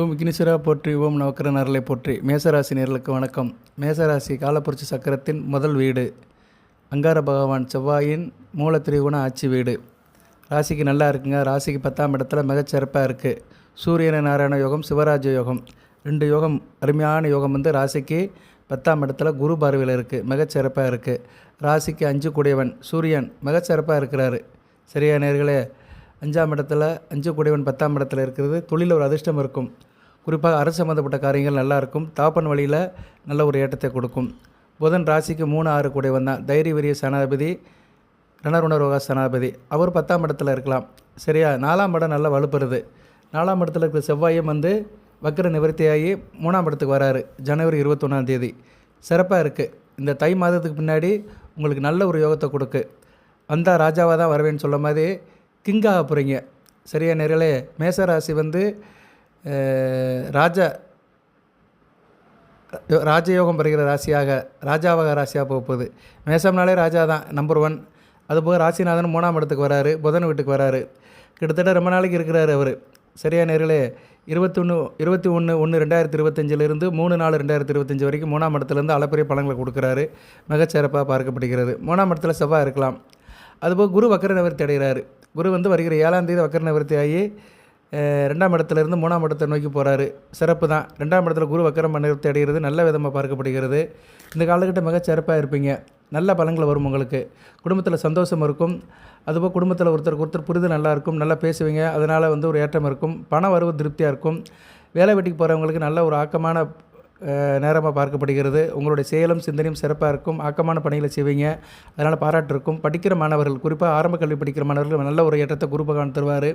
ஓம் விக்னேஸ்வரா போற்றி, ஓம் நவக்கிரன் அருளை போற்றி. மேசராசி நேர்களுக்கு வணக்கம். மேசராசி காலப்புரட்சி சக்கரத்தின் முதல் வீடு, அங்கார பகவான் செவ்வாயின் மூல திரிகுண ஆட்சி வீடு. ராசிக்கு நல்லா இருக்குங்க. ராசிக்கு 10ஆம் இடத்துல மிகச்சிறப்பாக இருக்குது. சூரியன நாராயண யோகம், சிவராஜ யோகம், 2 யோகம், அருமையான யோகம் ராசிக்கு 10ஆம் இடத்துல குரு பார்வையில் இருக்குது. மிகச்சிறப்பாக இருக்குது. ராசிக்கு 5 கூடியவன் சூரியன் மிகச்சிறப்பாக இருக்கிறாரு. சரியா நேர்களே? 5ஆம் இடத்துல 5 கூடியவன் 10ஆம் இடத்துல இருக்கிறது. தொழிலில் ஒரு அதிர்ஷ்டம் இருக்கும். குறிப்பாக அரசு சம்மந்தப்பட்ட காரியங்கள் நல்லாயிருக்கும். தாப்பன் வழியில் நல்ல ஒரு ஏற்றத்தை கொடுக்கும். புதன் ராசிக்கு 3, 6 கூடியவன் தான். தைரிய வீரிய சனாதிபதி, ரணருணரோக சனாதிபதி. அவர் 10ஆம் இடத்துல இருக்கலாம். சரியா? 4ஆம் இடம் நல்லா வலுப்பெறுது. 4ஆம் இடத்துல இருக்கிற செவ்வாயும் வக்கர நிவர்த்தியாகி 3ஆம் இடத்துக்கு வராரு. ஜனவரி 21ஆம் தேதி. சிறப்பாக இருக்குது. இந்த தை மாதத்துக்கு பின்னாடி உங்களுக்கு நல்ல ஒரு யோகத்தை கொடுக்கு. வந்தால் ராஜாவாக தான் வருவேன்னு சொல்ல மாதிரி கிங்காக போகிறீங்க. சரியா நேர்களே? மேசராசி ராஜயோகம் பெறுகிற ராசியாக, ராஜாவாக ராசியாக போகுது. மேசம்னாலே ராஜா தான் நம்பர் 1. அதுபோக ராசிநாதன் 3ஆம் இடத்துக்கு வராரு. புதன் வீட்டுக்கு வராரு. கிட்டத்தட்ட ரொம்ப நாளைக்கு இருக்கிறாரு அவர். சரியா நேர்களே? 21/1/2025 3/4/2025 வரைக்கும் 3ஆம் இடத்துலேருந்து அளப்பரிய பலன்களை கொடுக்குறாரு. மிகச்சிறப்பாக பார்க்கப்படுகிறது. 3ஆம் இடத்துல செவ்வாய் இருக்கலாம். அதுபோக குரு வக்கர நிவர்த்தி அடைகிறாரு. குரு வருகிற 7ஆம் தேதி வக்கர நிவர்த்தி ஆகி 2ஆம் இடத்துலேருந்து 3ஆம் இடத்தை நோக்கி போகிறாரு. சிறப்பு தான். 2ஆம் இடத்துல குரு வக்கரம் நிவர்த்தி அடைகிறது நல்ல விதமாக பார்க்கப்படுகிறது. இந்த காலகட்டம் மிகச்சிறப்பாக இருப்பீங்க. நல்ல பலன்கள் வரும் உங்களுக்கு. குடும்பத்தில் சந்தோஷம் இருக்கும். அதுபோல் குடும்பத்தில் ஒருத்தருக்கு புரிதல் நல்லாயிருக்கும். நல்லா பேசுவீங்க. அதனால் ஒரு ஏற்றம் இருக்கும். பண வரவு திருப்தியாக இருக்கும். வேலை வெட்டிக்கு போகிறவங்களுக்கு நல்ல ஒரு ஆக்கமான நேரமாக பார்க்கப்படுகிறது. உங்களுடைய செயலும் சிந்தனையும் சிறப்பாக இருக்கும். ஆக்கமான பணிகளை செய்வீங்க. அதனால் பாராட்டு இருக்கும். படிக்கிற மாணவர்கள், குறிப்பாக ஆரம்ப கல்வி படிக்கிற மாணவர்கள் நல்ல ஒரு ஏற்றத்தை குரு பகவான் தருவார்.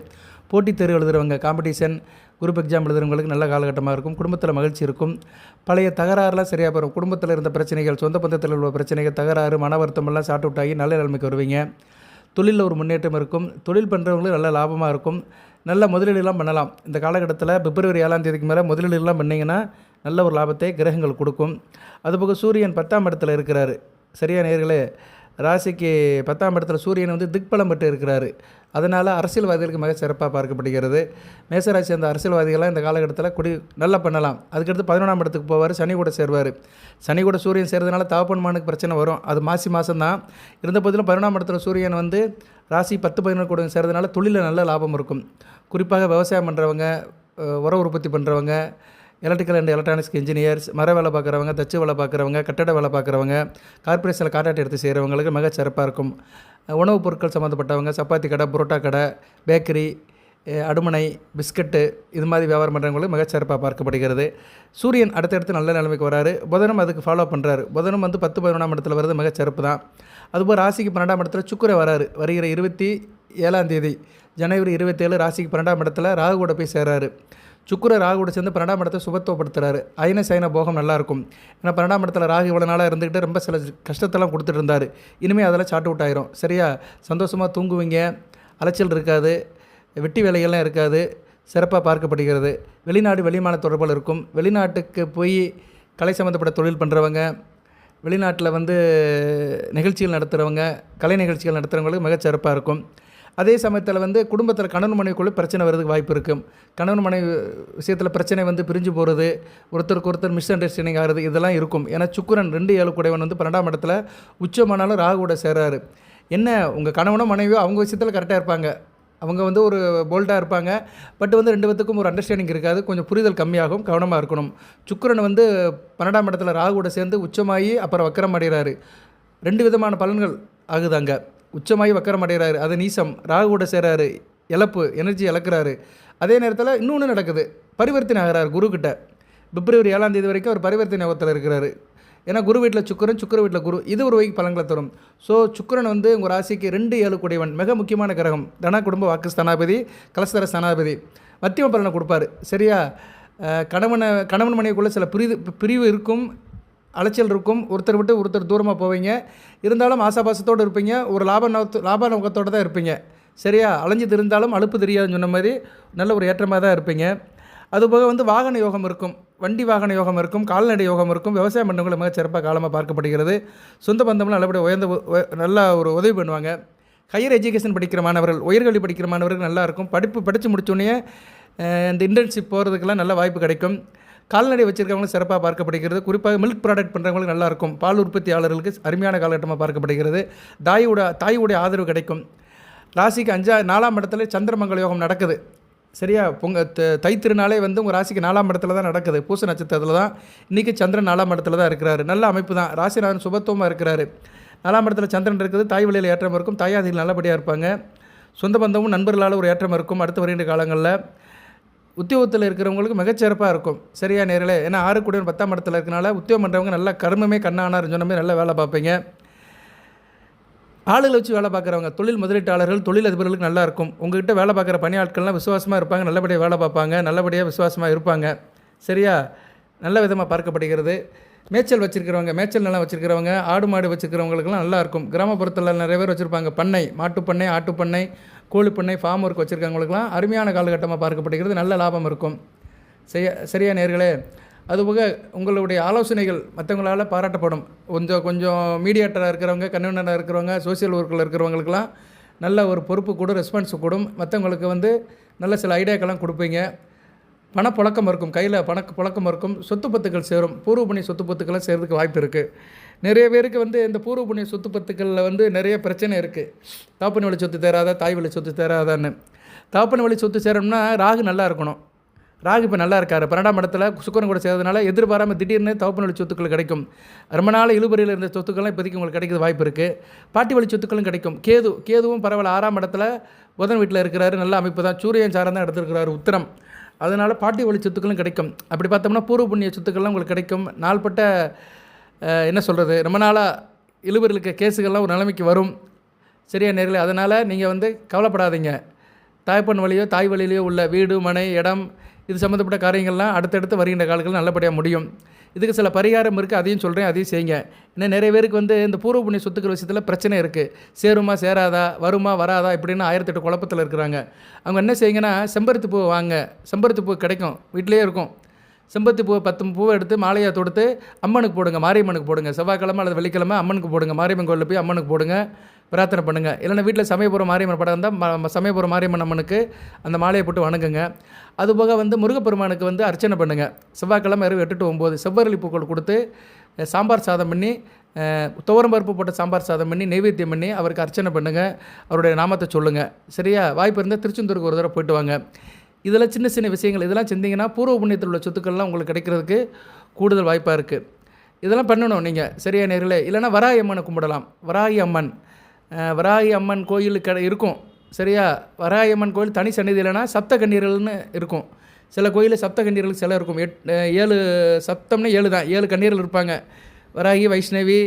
போட்டித் தேர்வு எழுதுகிறவங்க, காம்படிஷன், குரூப் எக்ஸாம் எழுதுகிறவங்களுக்கு நல்ல காலகட்டமாக இருக்கும். குடும்பத்தில் மகிழ்ச்சி இருக்கும். பழைய தகராறுலாம் சரியாக போகும். குடும்பத்தில் இருந்த பிரச்சனைகள், சொந்த பந்தத்தில் உள்ள பிரச்சனைகள், தகராறு, மன வருத்தமெல்லாம் சார்ட் அவுட் ஆகி நல்ல நிலைமைக்கு வருவீங்க. தொழிலில் ஒரு முன்னேற்றம் இருக்கும். தொழில் பண்ணுறவங்களுக்கு நல்ல லாபமாக இருக்கும். நல்ல முதலீடுலாம் பண்ணலாம். இந்த காலகட்டத்தில் பிப்ரவரி 7ஆம் தேதிக்கு மேலே முதலீடுலாம் பண்ணிங்கன்னா நல்ல ஒரு லாபத்தை கிரகங்கள் கொடுக்கும். அதுபோக சூரியன் 10ஆம் இடத்துல இருக்கிறாரு. சரியா நேர்களே? ராசிக்கு 10ஆம் இடத்துல சூரியன் திக்பலம் பெற்று இருக்கிறாரு. அதனால் அரசியல்வாதிகளுக்கு மிக சிறப்பாக பார்க்கப்படுகிறது. மேசராசி அந்த அரசியல்வாதிகள்லாம் இந்த காலகட்டத்தில் நல்லா பண்ணலாம். அதுக்கடுத்து 11ஆம் இடத்துக்கு போவார். சனி கூட சேருவார். சனி கூட சூரியன் சேர்றதுனால தாப்பன்மானுக்கு பிரச்சனை வரும். அது மாதம் தான். இருந்த போதிலும் 11ஆம் இடத்துல சூரியன் ராசி 10, 11 கூட சேர்றதுனால தொழிலில் நல்ல லாபம் இருக்கும். குறிப்பாக விவசாயம் பண்ணுறவங்க, உர உற்பத்தி பண்ணுறவங்க, எலக்ட்ரிக்கல் அண்ட் எலக்ட்ரானிக்ஸ் இன்ஜினியர்ஸ், மர வேலை பார்க்குறவங்க, தச்சு வேலை பார்க்குறவங்க, கட்டட வேலை பார்க்குறவங்க, கார்பரேஷனில் கான்ட்ராக்ட் எடுத்து செய்கிறவங்களுக்கு மிக சிறப்பாக இருக்கும். உணவுப் பொருட்கள் சம்மந்தப்பட்டவங்க, சப்பாத்தி கடை, புரோட்டா கடை, பேக்கரி, அடுமனை, பிஸ்கட்டு, இது மாதிரி வியாபாரம் பண்ணுறவங்களுக்கு மிகச்சிறப்பாக பார்க்கப்படுகிறது. சூரியன் அடுத்தடுத்து நல்ல நிலைமைக்கு வராரு. புதனும் அதுக்கு ஃபாலோ பண்ணுறாரு. புதனும் 10, 11ஆம் இடத்துல வருது. மிகச்சிறப்பு தான். அதுபோல் ராசிக்கு 12ஆம் இடத்துல சுக்கிரன் வராரு. வருகிற 27ஆம் தேதி ஜனவரி 27 ராசிக்கு 12ஆம் இடத்துல ராகு கூட போய் சேர்றாரு. சுக்கிரன் ராகு கூட சேர்ந்து 12ஆம் இடத்தை சுபத்துவப்படுத்துறாரு. அயன சயன போகம் நல்லாயிருக்கும். ஏன்னா 12ஆம் இடத்துல ராகு இவ்வளோ நாளாக இருந்துக்கிட்டு ரொம்ப சில கஷ்டத்தெல்லாம் கொடுத்துட்டு இருந்தார். இனிமேல் அதெல்லாம் சாட் அவுட் ஆயிரும். சரியா? சந்தோஷமாக தூங்குவீங்க. அலைச்சல் இருக்காது. வெட்டி வேலைகள்லாம் இருக்காது. சிறப்பாக பார்க்கப்படுகிறது. வெளிநாடு வெளிமான தொடர்புகள் இருக்கும். வெளிநாட்டுக்கு போய் கலை சம்மந்தப்பட்ட தொழில் பண்ணுறவங்க, வெளிநாட்டில் நிகழ்ச்சிகள் நடத்துகிறவங்க, கலை நிகழ்ச்சிகள் நடத்துகிறவங்களுக்கு மிகச்சிறப்பாக இருக்கும். அதே சமயத்தில் குடும்பத்தில் கணவன் மனைவிக்குள்ளே பிரச்சனை வர்றதுக்கு வாய்ப்பு இருக்கும். கணவன் மனைவி விஷயத்தில் பிரச்சனை பிரிஞ்சு போகிறது, ஒருத்தருக்கு ஒருத்தர் மிஸ் அண்டர்ஸ்டாண்டிங் ஆகிறது, இதெல்லாம் இருக்கும். ஏன்னா சுக்கிரன் 2/7 கூடையவன் 12ஆம் இடத்துல உச்சமானாலும் ராகு கூட சேர்றாரு. என்ன, உங்கள் கணவனோ மனைவியோ அவங்க விஷயத்தில் கரெக்டாக இருப்பாங்க. அவங்க ஒரு போல்டாக இருப்பாங்க. பட் 2 பேத்துக்கும் ஒரு அண்டர்ஸ்டாண்டிங் இருக்காது. கொஞ்சம் புரிதல் கம்மியாகும். கவனமாக இருக்கணும். சுக்கிரன் 12ஆம் இடத்துல ராகு கூட சேர்ந்து உச்சமாகி அப்புறம் வக்கரம் அடைகிறாரு. 2 விதமான பலன்கள் ஆகுது. அங்கே உச்சமாகி வக்கரம் அடைகிறாரு. அது நீசம். ராகு கூட சேராரு. இழப்பு, எனர்ஜி இழக்கிறாரு. அதே நேரத்தில் இன்னொன்று நடக்குது. பரிவர்த்தனை ஆகிறார் குருக்கிட்ட. பிப்ரவரி 7ஆம் தேதி வரைக்கும் அவர் பரிவர்த்தனை யோகத்தில் இருக்கிறாரு. ஏன்னா குரு வீட்டில் சுக்கிரன், சுக்கிர வீட்டில் குரு. இது ஒரு வகைக்கு பலன்களை தரும். ஸோ சுக்கிரன் உங்கள் ராசிக்கு 2/7 கூடியவன். மிக முக்கியமான கிரகம். தன குடும்ப வாக்கு ஸ்தானாபதி, கலஸ்தர ஸ்தானாபதி. மத்தியம பலனை கொடுப்பார். சரியா? கணவன் மனைவிக்குள்ளே சில பிரிவு இருக்கும், அலைச்சல் இருக்கும். ஒருத்தர் விட்டு ஒருத்தர் தூரமாக போவீங்க. இருந்தாலும் ஆசாபாசத்தோடு இருப்பீங்க. ஒரு லாப நோக்கத்தோடு தான் இருப்பீங்க. சரியா? அலைஞ்சு இருந்தாலும் அலுப்பு தெரியாதுன்னு சொன்ன மாதிரி நல்ல ஒரு ஏற்றமாக தான் இருப்பீங்க. அதுபோக வாகன யோகம் இருக்கும். வண்டி வாகன யோகம் இருக்கும். கால்நடை யோகம் இருக்கும். விவசாயம் பண்ணுறவங்களை மிக சிறப்பாக காலமாக பார்க்கப்படுகிறது. சொந்த பந்தம்லாம் நல்லபடியாக நல்லா ஒரு உதவி பண்ணுவாங்க. ஹையர் எஜுகேஷன் படிக்கிற மாணவர்கள், உயர்கல்வி படிக்கிற மாணவர்கள் நல்லாயிருக்கும். படித்து முடித்தோடனே இந்த இன்டர்ன்ஷிப் போகிறதுக்கெல்லாம் நல்ல வாய்ப்பு கிடைக்கும். கால்நடை வச்சுருக்கவங்களும் சிறப்பாக பார்க்கப்படுகிறது. குறிப்பாக மில்க் ப்ராடக்ட் பண்ணுறவங்களுக்கு நல்லாயிருக்கும். பால் உற்பத்தியாளர்களுக்கு அருமையான காலகட்டமாக பார்க்கப்படுகிறது. தாயுடைய ஆதரவு கிடைக்கும். ராசிக்கு 4ஆம் இடத்துல சந்திரமங்கல யோகம் நடக்குது. சரியா, தை திருநாளே வந்து உங்கள் ராசிக்கு 4ஆம் இடத்துல தான் நடக்குது. பூச நட்சத்திரத்தில் தான் இன்றைக்கி சந்திரன் 4ஆம் இடத்துல தான் இருக்கிறாரு. நல்ல அமைப்பு தான். ராசிநாதன் சுபத்துவமாக இருக்கிறாரு. 4ஆம் இடத்துல சந்திரன் இருக்குது. தாய் வழியில் ஏற்றம் இருக்கும். தாயாதிகள் நல்லபடியாக இருப்பாங்க. சொந்த பந்தமும் நண்பர்களால் ஒரு ஏற்றம் இருக்கும். அடுத்து வருகின்ற காலங்களில் உத்தியோகத்தில் இருக்கிறவங்களுக்கு மிகச்சிறப்பாக இருக்கும். சரியா நேரில், ஏன்னா 6 கூடிய 10ஆம் இடத்துல இருக்கனால உத்தியோகம் பண்ணுறவங்க நல்லா கர்மமே கண்ணானார் சொன்ன மாதிரி நல்லா வேலை பார்ப்பீங்க. ஆளுகளை வச்சு வேலை பார்க்குறவங்க, தொழில் முதலீட்டாளர்கள், தொழில் அதிபர்களுக்கு நல்லா இருக்கும். உங்கள்கிட்ட வேலை பார்க்குற பணியாட்கள்லாம் விசுவாசமாக இருப்பாங்க. நல்லபடியாக வேலை பார்ப்பாங்க. நல்லபடியாக விசுவாசமாக இருப்பாங்க. சரியா, நல்ல விதமாக பார்க்கப்படுகிறது. மேய்ச்சல் வச்சுருக்கிறவங்க, மேய்ச்சல் நிலம் வச்சுருக்கிறவங்க, ஆடு மாடு வச்சுருக்கிறவங்களுக்குலாம் நல்லாயிருக்கும். கிராமப்புறத்தில் நிறைய பேர் வச்சுருப்பாங்க. பண்ணை, மாட்டுப்பண்ணை, ஆட்டுப்பண்ணை, கோழிப்பண்ணை, ஃபார்ம் ஒர்க் வச்சுருக்கவங்களுக்குலாம் அருமையான காலகட்டமாக பார்க்கப்படுகிறது. நல்ல லாபம் இருக்கும். சரியா நேர்களே, அதுபோக உங்களுடைய ஆலோசனைகள் மற்றவங்களால் பாராட்டப்படும். கொஞ்சம் மீடியேட்டராக இருக்கிறவங்க, கன்வீனராக இருக்கிறவங்க, சோசியல் ஒர்க்கில் இருக்கிறவங்களுக்கெல்லாம் நல்ல ஒரு பொறுப்பு கூடும், ரெஸ்பான்ஸ் கூடும். மற்றவங்களுக்கு வந்து நல்ல சில ஐடியாக்கெல்லாம் கொடுப்பீங்க. பணப்புழக்கம் இருக்கும். கையில் புழக்கம் இருக்கும். சொத்து பத்துக்கள் சேரும். பூர்வ புண்ணிய சொத்து பத்துக்கள்லாம் சேர்றதுக்கு வாய்ப்பு இருக்குது. நிறைய பேருக்கு வந்து இந்த பூர்வ புண்ணிய சொத்து பத்துக்களில் வந்து நிறைய பிரச்சனை இருக்குது. தாப்பன் வழி சொத்து தேராதா, தாய் வழி சொத்து தேராதான்னு. தாப்பன் வழி சொத்து சேரணும்னா ராகு நல்லா இருக்கணும். ராகு இப்போ நல்லா இருக்கார். 12ஆம் இடத்துல சுக்கிரன் கூட சேர்றதுனால எதிர்பாராமல் திடீர்னு தகப்பன் வழி சொத்துக்கள் கிடைக்கும். ரொம்ப நாள் இழுபறியில் இருந்த சொத்துக்கள்லாம் இப்போதைக்கு உங்களுக்கு கிடைக்கிற வாய்ப்பு இருக்குது. பாட்டி வழி சொத்துக்களும் கிடைக்கும். கேதுவும் பரவாயில்ல 6ஆம் இடத்துல புதன் வீட்டில் இருக்கிறாரு. நல்ல அமைப்பு தான். சூரியன் சாரம் தான் எடுத்துருக்கிறாரு உத்திரம். அதனால் பாட்டி வழி சொத்துக்களும் கிடைக்கும். அப்படி பார்த்தோம்னா பூர்வ புண்ணிய சொத்துக்கள்லாம் உங்களுக்கு கிடைக்கும். நாள்பட்ட என்ன சொல்கிறது, ரொம்ப நாளாக இழுபறியில் இருக்க கேஸுகள்லாம் ஒரு நிலைமைக்கு வரும். சரியா நேர்களே, அதனால் நீங்கள் வந்து கவலைப்படாதீங்க. தாய்ப்பன் வழியோ தாய் வழியிலையோ உள்ள வீடு, மனை, இடம் இது சம்மந்தப்பட்ட காரியங்கள்லாம் அடுத்தடுத்து வருகின்ற காலங்கள் நல்லபடியாக முடியும். இதுக்கு சில பரிகாரம் இருக்குது. அதையும் சொல்கிறேன், அதையும் செய்யுங்க. இன்னும் நிறைய பேருக்கு வந்து இந்த பூர்வ புண்ணிய சொத்துக்கள் விஷயத்தில் பிரச்சனை இருக்குது. சேருமா சேராதா, வருமா வராதா இப்படின்னு 1008 குழப்பத்தில் இருக்கிறாங்க. அவங்க என்ன செய்யுங்கன்னா, செம்பருத்தி பூ வாங்க. செம்பருத்தி பூ கிடைக்கும், வீட்டிலே இருக்கும். செம்பருத்தி பூ 10 பூவை எடுத்து மாலையாக தொடுத்து அம்மனுக்கு போடுங்க. மாரியம்மனுக்கு போடுங்க. செவ்வாய்க்கிழமை அல்லது வெள்ளிக்கிழமை அம்மனுக்கு போடுங்க. மாரியம்மன் கோயிலில் போய் அம்மனுக்கு போடுங்க, பிரார்த்தனை பண்ணுங்கள். இல்லைன்னா வீட்டில் சமயபுரம் மாரியம்மன் படம் இருந்தால் சமயபுரம் மாரியம்மன் அம்மனுக்கு அந்த மாலையை போட்டு வணங்குங்க. அதுபோக வந்து முருகப்பெருமானுக்கு வந்து அர்ச்சனை பண்ணுங்கள். செவ்வாய்க்கிழமை இரவு 8 to 9 செவ்வரளி பூக்கள் கொடுத்து சாம்பார் சாதம் பண்ணி, துவரம்பருப்பு போட்ட சாம்பார் சாதம் பண்ணி நெய்வேத்தியம் பண்ணி அவருக்கு அர்ச்சனை பண்ணுங்கள். அவருடைய நாமத்தை சொல்லுங்கள். சரியா, வாய்ப்பு இருந்தால் திருச்செந்தூருக்கு ஒரு தடவை போய்ட்டு வாங்க. இதெல்லாம் சின்ன சின்ன விஷயங்கள். இதெல்லாம் செஞ்சிங்கன்னா பூர்வ புண்ணியத்தில் உள்ள சொத்துக்கள்லாம் உங்களுக்கு கிடைக்கிறதுக்கு கூடுதல் வாய்ப்பாக இருக்குது. இதெல்லாம் பண்ணணும் நீங்கள். சரியா நேர்களே, இல்லைனா வராகி அம்மனை கும்பிடலாம். வராகி அம்மன் கோயில் இருக்கும். சரியா, வராகி அம்மன் கோயில் தனி சன்னிதி இல்லைனா சப்த கண்ணீர்கள்னு இருக்கும். சில கோயிலில் சப்த கண்ணீர்கள் சில இருக்கும். 7 சப்தம்னு 7 தான். 7 கண்ணீர்கள் இருப்பாங்க. வராகி, வைஷ்ணவி,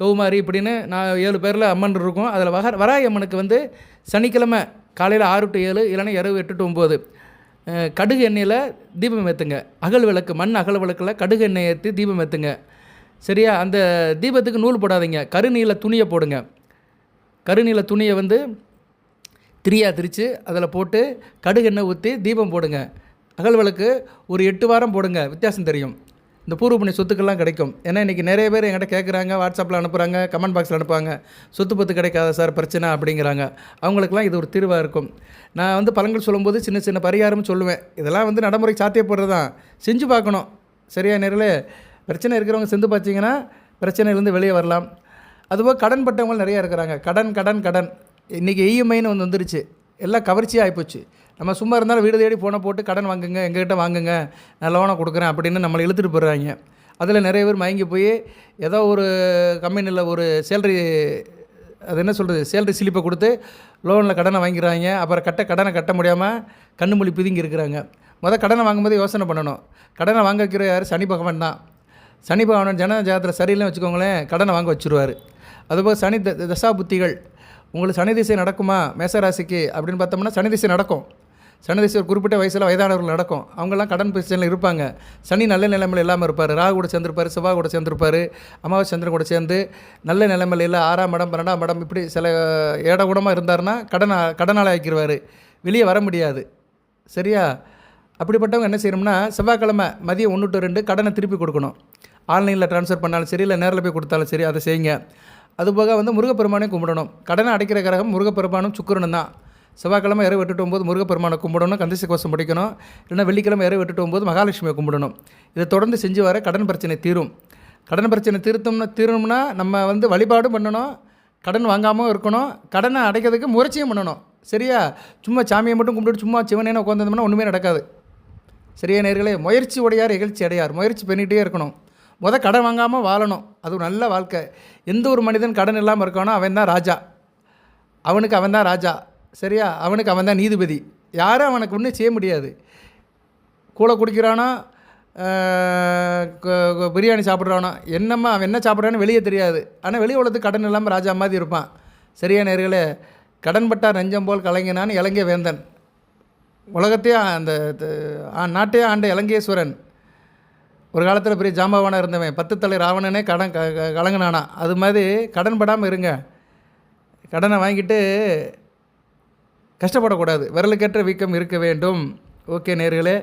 கௌமாரி இப்படின்னு 7 பேரில் அம்மன் இருக்கும். அதில் வராகி அம்மனுக்கு வந்து சனிக்கிழமை காலையில் 6 to 7 இல்லைனா இரவு 8 to 9 கடுகு எண்ணெயில் தீபம் ஏற்றுங்க. அகல் விளக்கு, மண் அகல் விளக்கில் கடுகு எண்ணெய் ஏற்றி தீபம் ஏற்றுங்க. சரியா, அந்த தீபத்துக்கு நூல் போடாதீங்க. கருநீல துணியை போடுங்க. கருநீல துணியை வந்து திரியாக திரித்து அதில் போட்டு கடுகு எண்ணெய் ஊற்றி தீபம் போடுங்க. அகல் விளக்கு ஒரு 8 வாரம் போடுங்க. வித்தியாசம் தெரியும். இந்த பூர்வ புண்ணிய சொத்துக்கள்லாம் கிடைக்கும். ஏன்னா இன்றைக்கி நிறைய பேர் என்கிட்ட கேட்குறாங்க, வாட்ஸ்அப்பில் அனுப்புகிறாங்க, கமெண்ட் பாக்ஸில் அனுப்புவாங்க, சொத்து பத்து கிடைக்காத சார் பிரச்சனை அப்படிங்கிறாங்க. அவங்களுக்குலாம் இது ஒரு தீர்வாக இருக்கும். நான் வந்து பலன்கள் சொல்லும்போது சின்ன சின்ன பரிகாரம் சொல்லுவேன். இதெல்லாம் வந்து நடைமுறை சாத்தியப்படுறது தான், செஞ்சு பார்க்கணும். சரியா நேரில் பிரச்சனை இருக்கிறவங்க செஞ்சு பார்த்தீங்கன்னா பிரச்சனையிலேருந்து வெளியே வரலாம். அதுபோக கடன் பட்டவங்க நிறையா இருக்கிறாங்க. கடன் இன்றைக்கி இஎம்ஐன்னு ஒன்று வந்துருச்சு. எல்லாம் கவர்ச்சியாக ஆகிப்போச்சு. நம்ம சும்மா இருந்தாலும் வீடு தேடி ஃபோனை போட்டு கடன் வாங்குங்க, எங்ககிட்ட வாங்குங்க, நான் லோனை கொடுக்குறேன் அப்படின்னு நம்மளை இழுத்துட்டு போடுறாங்க. அதில் நிறைய பேர் மயங்கி போய் ஏதோ ஒரு கம்பெனியில் ஒரு சேலரி, அது என்ன சொல்கிறது, சேலரி ஸ்லிப்பை கொடுத்து லோனில் கடனை வாங்கிடுறாங்க. அப்புறம் கடனை கட்ட முடியாமல் கண்ணு மொழி பிதுங்கி இருக்கிறாங்க. கடனை வாங்கும்போது யோசனை பண்ணணும். கடனை வாங்க வைக்கிற யார்? சனி பகவான் தான். சனி பகவான் ஜன ஜாதத்தில் சரியில்லைன்னு வச்சுக்கோங்களேன், கடனை வாங்க வச்சுருவார். அதுபோக சனி தசா புத்திகள். உங்களுக்கு சனி திசை நடக்குமா மேசராசிக்கு அப்படின்னு பார்த்தோம்னா சனி திசை நடக்கும். சனி திசை ஒரு குறிப்பிட்ட வயசில் வயதானவர்கள் நடக்கும். அவங்கெல்லாம் கடன் பிரச்சனையில் இருப்பாங்க. சனி நல்ல நிலைமையில் இல்லாமல் இருப்பார். ராகு கூட சேர்ந்துருப்பார், செவ்வாய் கூட சேர்ந்துருப்பார், அமாவாசை சந்திரன் கூட சேர்ந்து நல்ல நிலைமையில் இல்லை 6ஆம் இடம் 12ஆம் இடம் இப்படி சில ஏடகுடமாக இருந்தார்னா கடனால் ஆக்கிடுவார். வெளியே வர முடியாது. சரியா, அப்படிப்பட்டவங்க என்ன செய்யணும்னா செவ்வாய்க்கிழமை மதியம் 1 to 2 கடனை திருப்பி கொடுக்கணும். ஆன்லைனில் ட்ரான்ஸ்ஃபர் பண்ணாலும் சரி, இல்லை நேரில் போய் கொடுத்தாலும் சரி, அதை செய்யுங்க. அதுபோக வந்து முருகப்பெருமானையும் கும்பிடணும். கடனை அடைக்கிற கிரகம் முருகப்பெருமானும் சுக்கிரனும் தான். செவ்வாய்க்கிழமை இரவு 8 to 9 முருகப்பெருமானை கும்பிடணும், கந்தசஷ்டி கவசம் படிக்கணும். இல்லைன்னா வெள்ளிக்கிழமை இரவு 8 to 9 மகாலட்சுமியை கும்பிடணும். இதை தொடர்ந்து செஞ்சு வர கடன் பிரச்சனை தீரும். கடன் பிரச்சனை தீரணும்னா நம்ம வந்து வழிபாடும் பண்ணணும், கடன் வாங்காமல் இருக்கணும், கடனை அடைக்கிறதுக்கு முயற்சியும் பண்ணணும். சரியா? சும்மா சாமியை மட்டும் கும்பிட்டு சும்மா சிவனேன்னு உட்காந்துருந்தோம்னா ஒன்றுமே நடக்காது. சரியா நேர்களே? முயற்சி உடையார் இகழ்ச்சி அடையார். முயற்சி பண்ணிகிட்டே இருக்கணும். கடன் வாங்காமல் வாழணும். அது ஒரு நல்ல வாழ்க்கை. எந்த ஒரு மனிதன் கடன் இல்லாமல் இருக்கானோ அவன் தான் ராஜா. அவன் தான் ராஜா. சரியா? அவன் தான் நீதிபதி. யாரும் அவனுக்கு ஒன்றும் செய்ய முடியாது. கூழ குடிக்கிறானோ, பிரியாணி சாப்பிட்றானோ, என்னம்மா அவன் என்ன சாப்பிட்றான்னு வெளியே தெரியாது. ஆனால் வெளியே உலகத்துக்கு கடன் இல்லாமல் ராஜா மாதிரி இருப்பான். சரியா நேர்களே? கடன்பட்டார் நெஞ்சம் போல் கலங்கினான் இலங்கை வேந்தன். உலகத்தையே அந்த நாட்டையே ஆண்ட இலங்கேஸ்வரன். ஒரு காலத்தில் பெரிய ஜாம்பவானாக இருந்தவன் 10 தலை ராவணனே கடன் கலங்கினானா. அது மாதிரி கடன் படாமல் இருங்க. கடனை வாங்கிட்டு கஷ்டப்படக்கூடாது. விரலுக்கேற்ற வீக்கம் இருக்க வேண்டும். ஓகே நேர்களே,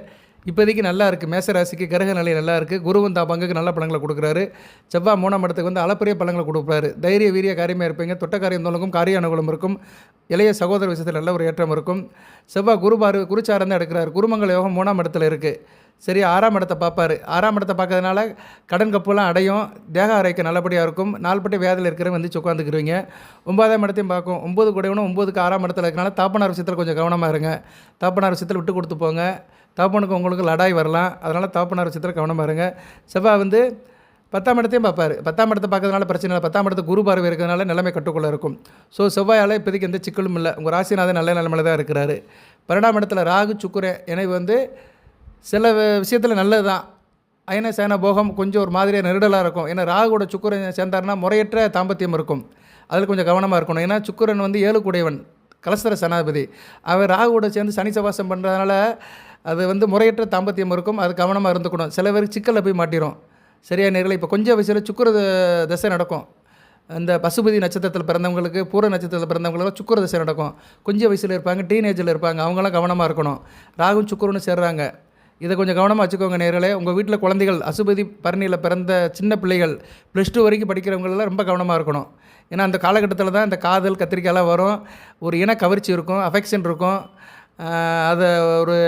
இப்போதைக்கு நல்லா இருக்குது. மேசராசிக்கு கிரக நிலை நல்லா இருக்குது. குருவும் தான் பங்குக்கு நல்ல பலங்களை கொடுக்குறாரு. செவ்வாய் 3ஆம் இடத்துக்கு வந்து அளப்பரிய பலங்களை கொடுப்பாரு. தைரிய வீரிய காரியமாக இருப்பீங்க. தொட்ட காரியம் தொடங்கும், காரிய அனுகூலம் இருக்கும். இளைய சகோதர விஷயத்தில் நல்ல ஒரு ஏற்றம் இருக்கும். செவ்வாய் குருச்சாரம் தான் எடுக்கிறார். குருமங்கல யோகம் 3ஆம் இடத்துல இருக்குது. சரி, 6ஆம் இடத்தை பார்ப்பார். 6ஆம் இடத்தை பார்க்கறதுனால கடன் கப்புலாம் அடையும். தேக ஆரோக்கிய நல்லபடியாக இருக்கும். நாள்பட்ட வியாதியில் இருக்கிறவங்க வந்து உட்காந்துக்குருவீங்க. 9ஆம் இடத்தையும் பார்க்கும். 9 கூடவனும் 9க்கு 6ஆம் இடத்துல இருக்கனால தாப்பனார் விஷயத்தில் கொஞ்சம் கவனமாக இருங்க. தாப்பனார் விஷயத்தில் விட்டு கொடுத்து போங்க. தாப்பனுக்கு உங்களுக்கு லடாய் வரலாம். அதனால் தாப்பனார் விஷயத்தில் கவனமாக இருங்க. செவ்வாய் வந்து 10ஆம் இடத்தையும் பார்ப்பார். 10ஆம் இடத்தை பார்க்கறதுனால பிரச்சனை இல்லை. 10ஆம் இடத்துக்கு குரு பார்வை இருக்கிறதுனால நிலைமை கட்டுக்குள்ளே இருக்கும். ஸோ செவ்வாயால் இப்போதைக்கு எந்த சிக்கலும் இல்லை. உங்கள் ராசிநாதன் நல்ல நிலைமையில் தான் இருக்கிறாரு. 12ஆம் இடத்துல ராகு சுக்கிரன் இணைவு வந்து சில விஷயத்தில் நல்லது தான். அயன சேன போகம் கொஞ்சம் ஒரு மாதிரியாக நெருடலாக இருக்கும். ஏன்னா ராகுவோட சுக்கிரன் சேர்ந்தார்னா முறையற்ற தாம்பத்தியம் இருக்கும். அதில் கொஞ்சம் கவனமாக இருக்கணும். ஏன்னா சுக்கிரன் வந்து 7 கூடையவன், கலஸ்தர சனாதிபதி. அவர் ராகுவோட சேர்ந்து சனி சவாசம் பண்ணுறதுனால அது வந்து முறையற்ற தாம்பத்தியம் இருக்கும். அது கவனமாக இருந்துக்கணும். சில பேருக்கு சிக்கலில் போய் மாட்டிடும். சரியா நேரில் இப்போ கொஞ்சம் வயசில் சுக்கிர தசை நடக்கும். இந்த பசுபதி நட்சத்திரத்தில் பிறந்தவங்களுக்கு, பூர நட்சத்திரத்தில் பிறந்தவங்களுக்கு சுக்கிர தசை நடக்கும். கொஞ்சம் வயசில் இருப்பாங்க, டீனேஜில் இருப்பாங்க. அவங்களாம் கவனமாக இருக்கணும். ராகும் சுக்கிரனும் சேர்றாங்க. இதை கொஞ்சம் கவனமாக வச்சுக்கோங்க நேர்களே. உங்கள் வீட்டில் குழந்தைகள் அசுபதி பரணியில் பிறந்த சின்ன பிள்ளைகள் +2 வரைக்கும் படிக்கிறவங்களெல்லாம் ரொம்ப கவனமாக இருக்கணும். ஏன்னா அந்த காலகட்டத்தில் தான் இந்த காதல் கத்திரிக்காயெல்லாம் வரும். ஒரு இன கவர்ச்சி இருக்கும், அஃபெக்ஷன் இருக்கும். அதை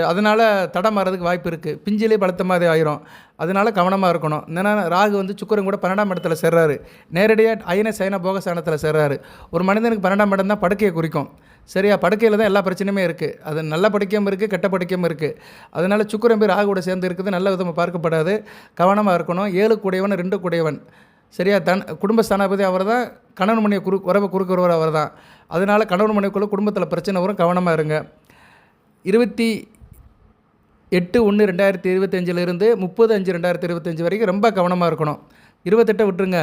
அதனால் தடம் மாறதுக்கு வாய்ப்பு இருக்குது. பிஞ்சிலே பழுத்த மாதிரி ஆயிரும். அதனால் கவனமாக இருக்கணும். ஏன்னா ராகு வந்து சுக்கிரன் கூட 12ஆம் இடத்துல சேர்றாரு. நேரடியாக அயன சயன போகஸ்தானத்தில் சேர்றாரு. ஒரு மனிதனுக்கு 12ஆம் இடம் தான் படுக்கையை குறிக்கும். சரியா? படுக்கையில் தான் எல்லா பிரச்சனையுமே இருக்குது. அது நல்ல படுக்கையும் இருக்குது, கெட்ட படுக்கையும் இருக்குது. அதனால் சுக்கிரன் போய் ராகுவோட சேர்ந்து இருக்குது நல்ல விதமாக பார்க்கப்படாது. கவனமாக இருக்கணும். 7 கூடையவன் 2 கூடையவன். சரியா? குடும்ப ஸ்தானாபதி அவர் தான். கணவன் மனைவி உறவை குறுக்குறவர் அவர் தான். அதனால் கணவன் மனைவிக்குள்ள குடும்பத்தில் பிரச்சனை வரும். கவனமாக இருங்க. 28/1/2025 30/5/2025 வரைக்கும் ரொம்ப கவனமாக இருக்கணும். 28 விட்டுருங்க.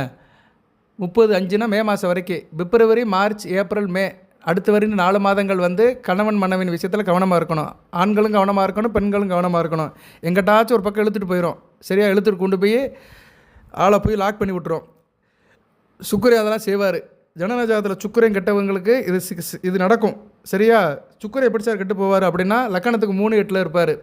30/5னா மே மாதம் வரைக்கும். பிப்ரவரி, மார்ச், ஏப்ரல், மே அடுத்த வரைக்கும் 4 மாதங்கள் வந்து கணவன் மனைவின் விஷயத்தில் கவனமாக இருக்கணும். ஆண்களும் கவனமாக இருக்கணும், பெண்களும் கவனமாக இருக்கணும். எங்கிட்டாச்சும் ஒரு பக்கம் இழுத்துட்டு போயிடும். சரியா? இழுத்துட்டு கொண்டு போய் ஆளை போய் லாக் பண்ணி விட்டுரும். சுக்கிரன் அதெல்லாம் செய்வார். ஜனனஜாதத்தில் சுக்கிரன் கெட்டவங்களுக்கு இது நடக்கும். சரியா? சுக்கிரன் எப்படி சார் கெட்டு போவார் அப்படின்னா, லக்கணத்துக்கு 3/8 இருப்பார்.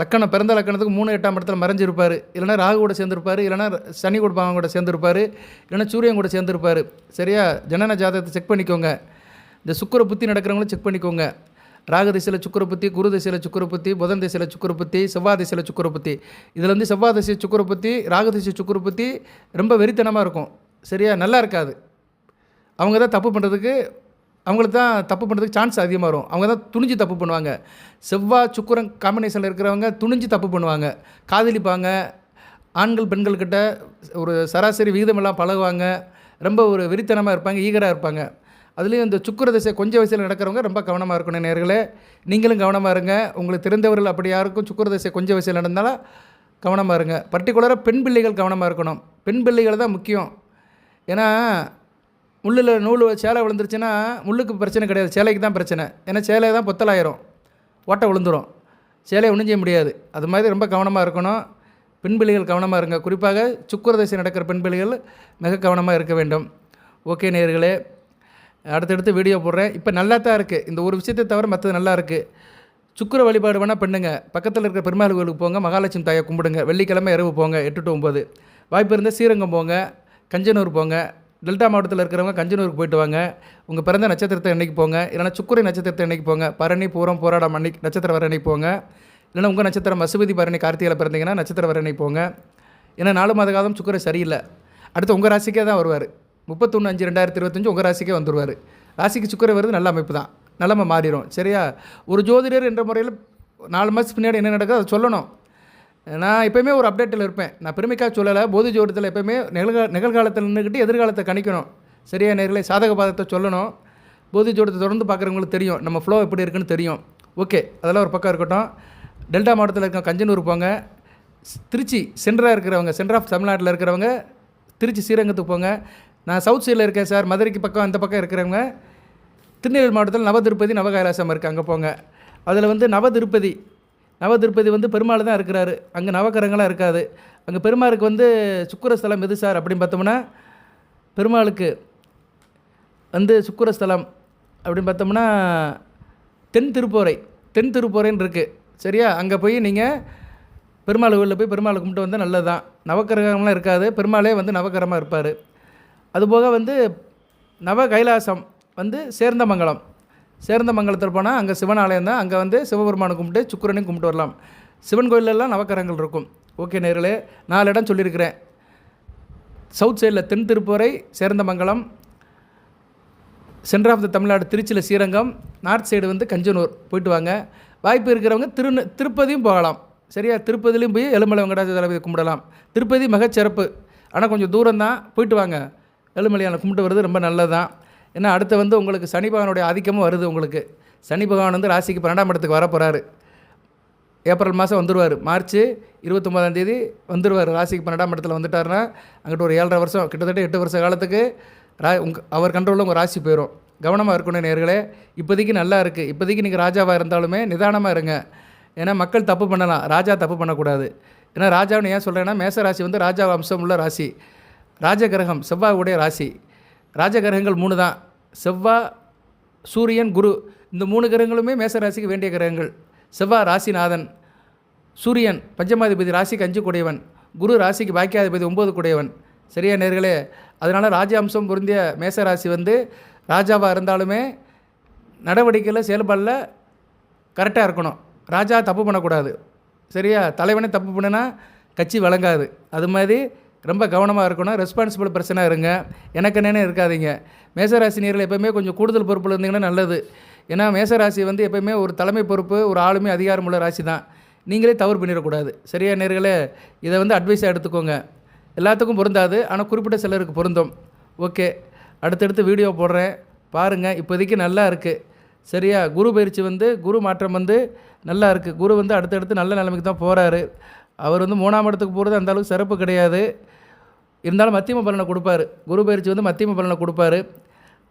லக்கணம் பிறந்த லக்கணத்துக்கு 3/8ஆம் இடத்துல மறைஞ்சிருப்பார். இல்லைனா ராகு கூட சேர்ந்துருப்பார், இல்லைனா சனி கொடுப்பாங்க கூட சேர்ந்துருப்பார், இல்லைனா சூரியன் கூட சேர்ந்துருப்பார். சரியா? ஜனன ஜாதகத்தை செக் பண்ணிக்கோங்க. இந்த சுக்கிர புத்தி நடக்கிறவங்களும் செக் பண்ணிக்கோங்க. ராகு திசையில் சுக்கிர புத்தி, குரு திசையில் சுக்கிர புத்தி, புதன் திசையில் சுக்கிர புத்தி, செவ்வாய் திசையில் சுக்கிர புத்தி. இதில் வந்து செவ்வாய் திசை சுக்கிர புத்தி, ராகு திசை சுக்கிர புத்தி ரொம்ப வெறித்தனமாக இருக்கும். சரியா? நல்லா இருக்காது. அவங்க தான் தப்பு பண்ணுறதுக்கு சான்ஸ் அதிகமாக வரும். அவங்க தான் துணிஞ்சு தப்பு பண்ணுவாங்க. செவ்வாய் சுக்கிரன் காம்பினேஷனில் இருக்கிறவங்க துணிஞ்சு தப்பு பண்ணுவாங்க, காதலிப்பாங்க, ஆண்கள் பெண்கள்கிட்ட ஒரு சராசரி விகிதமெல்லாம் பழகுவாங்க, ரொம்ப ஒரு வெறித்தனமாக இருப்பாங்க, ஈகராக இருப்பாங்க. அதுலேயும் இந்த சுக்கிர திசை கொஞ்சம் வயசில் நடக்கிறவங்க ரொம்ப கவனமாக இருக்கணும் நேர்களே. நீங்களும் கவனமாக இருங்க. உங்களுக்கு தெரிந்தவர்கள் அப்படி யாருக்கும் சுக்கிர திசை கொஞ்சம் வயசில் நடந்தாலும் கவனமாக இருங்க. பர்டிகுலராக பெண் பிள்ளைகள் கவனமாக இருக்கணும். பெண் பிள்ளைகள் தான் முக்கியம். ஏன்னா முள்ளில் நூல் சேலை விழுந்துருச்சுன்னா முள்ளுக்கு பிரச்சனை கிடையாது, சேலைக்கு தான் பிரச்சனை. ஏன்னா சேலை தான் பொத்தலாயிரும், ஓட்டை விழுந்துடும், சேலையை ஒன்றும் செய்ய முடியாது. அது மாதிரி ரொம்ப கவனமாக இருக்கணும். பெண் பிள்ளைகள் கவனமாக இருங்க. குறிப்பாக சுக்கிர திசை நடக்கிற பெண் பிள்ளைகள் மிக கவனமாக இருக்க வேண்டும். ஓகே நேயர்களே, அடுத்தடுத்து வீடியோ போடுறேன். இப்போ நல்லா தான் இருக்குது. இந்த ஒரு விஷயத்தை தவிர மற்றது நல்லா இருக்குது. சுக்கிர வழிபாடு வேணால் பண்ணுங்க. பக்கத்தில் இருக்கிற பெருமாள் கோயிலுக்கு போங்க, மகாலட்சுமி தாயை கும்பிடுங்க. வெள்ளிக்கிழமை இரவு போங்க 8 to 9. வாய்ப்பு இருந்தால் ஸ்ரீரங்கம் போங்க, கஞ்சனூர் போங்க, டெல்டா மாவட்டத்தில் இருக்கிறவங்க கஞ்சனூருக்கு போயிட்டு வாங்க. உங்கள் பிறந்த நட்சத்திரத்தை அன்றைக்கி போங்க. இல்லைனா சுக்கிரை நட்சத்திரத்தை அன்றைக்கி போங்க. பரணி, பூரம், போராடம் அன்னைக்கு நட்சத்திரம் வர அன்றைக்கி போங்க. இல்லைனா உங்கள் நட்சத்திரம் அசுபதி, பரணி, கார்த்திகையில் பிறந்தீங்கன்னா நட்சத்திரம் வர அன்றைக்கி போங்க. ஏன்னா 4 மாத காலம் சுக்கிரை சரியில்லை. அடுத்து உங்கள் ராசிக்கே தான் வருவார். 31/5/2025 உங்கள் ராசிக்கே வந்துடுவார். ராசிக்கு சுக்கிரை வருது, நல்ல அமைப்பு தான், நிலமை மாறிடும். சரியா? ஒரு ஜோதிடர் என்ற முறையில் 4 மாதத்துக்கு பின்னாடி என்ன நடக்குது அதை சொல்லணும். நான் எப்போயுமே ஒரு அப்டேட்டில் இருப்பேன். நான் பெருமைக்காக சொல்லலை. போதி ஜோதிடத்தில் எப்போயுமே நிகழ்காலத்தில் நின்றுக்கிட்டு எதிர்காலத்தை கணிக்கணும். சரியா நேர்களே? சாதக பாதத்தை சொல்லணும். போதி ஜோதிடத்தை தொடர்ந்து பார்க்குறவங்களுக்கு தெரியும், நம்ம ஃப்ளோ எப்படி இருக்குன்னு தெரியும். ஓகே, அதெல்லாம் ஒரு பக்கம் இருக்கட்டும். டெல்டா மாவட்டத்தில் இருக்க கஞ்சனூர் போங்க. திருச்சி சென்டராக இருக்கிறவங்க, சென்டர் ஆஃப் தமிழ்நாட்டில் இருக்கிறவங்க திருச்சி ஸ்ரீரங்கத்துக்கு போங்க. நான் சவுத் சைடில் இருக்கேன் சார், மதுரைக்கு பக்கம் அந்த பக்கம் இருக்கிறவங்க திருநெல்வேலி மாவட்டத்தில் நவதிருப்பதி, நவகைலாசம் இருக்குது, அங்கே போங்க. அதில் வந்து நவதிருப்பதி வந்து பெருமாள் தான் இருக்கிறாரு. அங்கே நவக்கரங்களாக இருக்காது. அங்கே பெருமாளுக்கு வந்து சுக்கிரஸ்தலம் எது சார் அப்படின்னு பார்த்தோம்னா, பெருமாளுக்கு வந்து சுக்கிரஸ்தலம் அப்படின்னு பார்த்தோம்னா தென் திருப்போரைன்னு இருக்குது. சரியா? அங்கே போய் நீங்கள் பெருமாள் கோவிலில் போய் பெருமாளை கும்பிட்டு வந்தால் நல்லது தான். நவக்கிரகம்லாம் இருக்காது, பெருமாளே வந்து நவக்கிரகமாக இருப்பார். அதுபோக வந்து நவ கைலாசம் வந்து சேர்ந்தமங்கலத்தில் போனால் அங்கே சிவன் ஆலயம் தான். அங்கே வந்து சிவபெருமானை கும்பிட்டு சுக்கிரனையும் கும்பிட்டு வரலாம். சிவன் கோயிலெல்லாம் நவக்கிரகங்கள் இருக்கும். ஓகே நேர்களே, 4 இடம் சொல்லியிருக்கிறேன். சவுத் சைடில் தென் திருப்போரை, Serndhamangalam, centre of the Tamil Nadu திருச்சியில் ஸ்ரீரங்கம், நார்த் சைடு வந்து கஞ்சனூர் போயிட்டு வாங்க. வாய்ப்பு இருக்கிறவங்க திருப்பதியும் போகலாம். சரியா? திருப்பதிலையும் போய் ஏழுமலை வெங்கடாஜல தளபதி கும்பிடலாம். திருப்பதி மிகச்சிறப்பு, ஆனால் கொஞ்சம் தூரம் தான். போயிட்டு வாங்க. ஏழுமலையான கும்பிட்டு வருது ரொம்ப நல்லது தான். ஏன்னா அடுத்து வந்து உங்களுக்கு சனி பகவானுடைய ஆதிக்கமும் வருது. உங்களுக்கு சனி பகவான் வந்து ராசிக்கு 12ஆம் இடத்துக்கு வர போகிறாரு. ஏப்ரல் மாதம் வந்துடுவார். மார்ச் 29ஆம் தேதி வந்துடுவார். ராசிக்கு 12ஆம் இடத்துல வந்துட்டாருன்னா அங்கிட்ட ஒரு 7.5 வருஷம், கிட்டத்தட்ட 8 வருஷ காலத்துக்கு அவர் கண்ட்ரோலில் உங்கள் ராசி போயிடும். கவனமாக இருக்கணும் நேர்களே. இப்போதைக்கு நல்லா இருக்குது. இப்போதைக்கு நீங்கள் ராஜாவாக இருந்தாலுமே நிதானமாக இருங்க. ஏன்னா மக்கள் தப்பு பண்ணலாம், ராஜா தப்பு பண்ணக்கூடாது. ஏன்னா ராஜாவுன்னு ஏன் சொல்கிறேன்னா, மேச ராசி வந்து ராஜா அம்சம் உள்ள ராசி. ராஜகிரகம் செவ்வாய் உடைய ராசி. ராஜகிரகங்கள் 3 தான். செவ்வாய், சூரியன், குரு. இந்த 3 கிரகங்களுமே மேச ராசிக்கு வேண்டிய கிரகங்கள். செவ்வாய் ராசிநாதன், சூரியன் பஞ்சமாதிபதி, ராசிக்கு 5 கூடையவன், குரு ராசிக்கு பாக்கியாதிபதி 9 கூடையவன். சரியா நேர்களே? அதனால் ராஜ அம்சம் பொருந்திய மேசராசி வந்து ராஜாவாக இருந்தாலுமே நடவடிக்கையில் செயல்பாடில் கரெக்டாக இருக்கணும். ராஜா தப்பு பண்ணக்கூடாது. சரியா? தலைவனே தப்பு பண்ணினா கட்சி வழங்காது. அது மாதிரி ரொம்ப கவனமாக இருக்கணும். ரெஸ்பான்சிபிள் பர்சனாக இருங்க. எனக்கு என்னென்ன இருக்காதீங்க. மேசராசி நேரில் எப்போயுமே கொஞ்சம் கூடுதல் பொறுப்பில் இருந்தீங்கன்னா நல்லது. ஏன்னா மேசராசி வந்து எப்போயுமே ஒரு தலைமை பொறுப்பு, ஒரு ஆளுமை, அதிகாரமுள்ள ராசி தான். நீங்களே தவறு பண்ணிடக்கூடாது. சரியா நேர்களே? இதை வந்து அட்வைஸாக எடுத்துக்கோங்க. எல்லாத்துக்கும் பொருந்தாது, ஆனால் குறிப்பிட்ட சிலருக்கு பொருந்தும். ஓகே, அடுத்தடுத்து வீடியோ போடுறேன், பாருங்கள். இப்போதைக்கு நல்லா இருக்குது. சரியா? குரு பயிற்சி வந்து குரு மாற்றம் வந்து நல்லா இருக்குது. குரு வந்து அடுத்தடுத்து நல்ல நிலைமைக்கு தான் போகிறாரு. அவர் வந்து 3ஆம் இடத்துக்கு போகிறது அந்த அளவுக்கு சிறப்பு கிடையாது. இருந்தாலும் மத்தியம பலனை கொடுப்பார். குரு பயிற்சி வந்து மத்தியம பலனை கொடுப்பார்.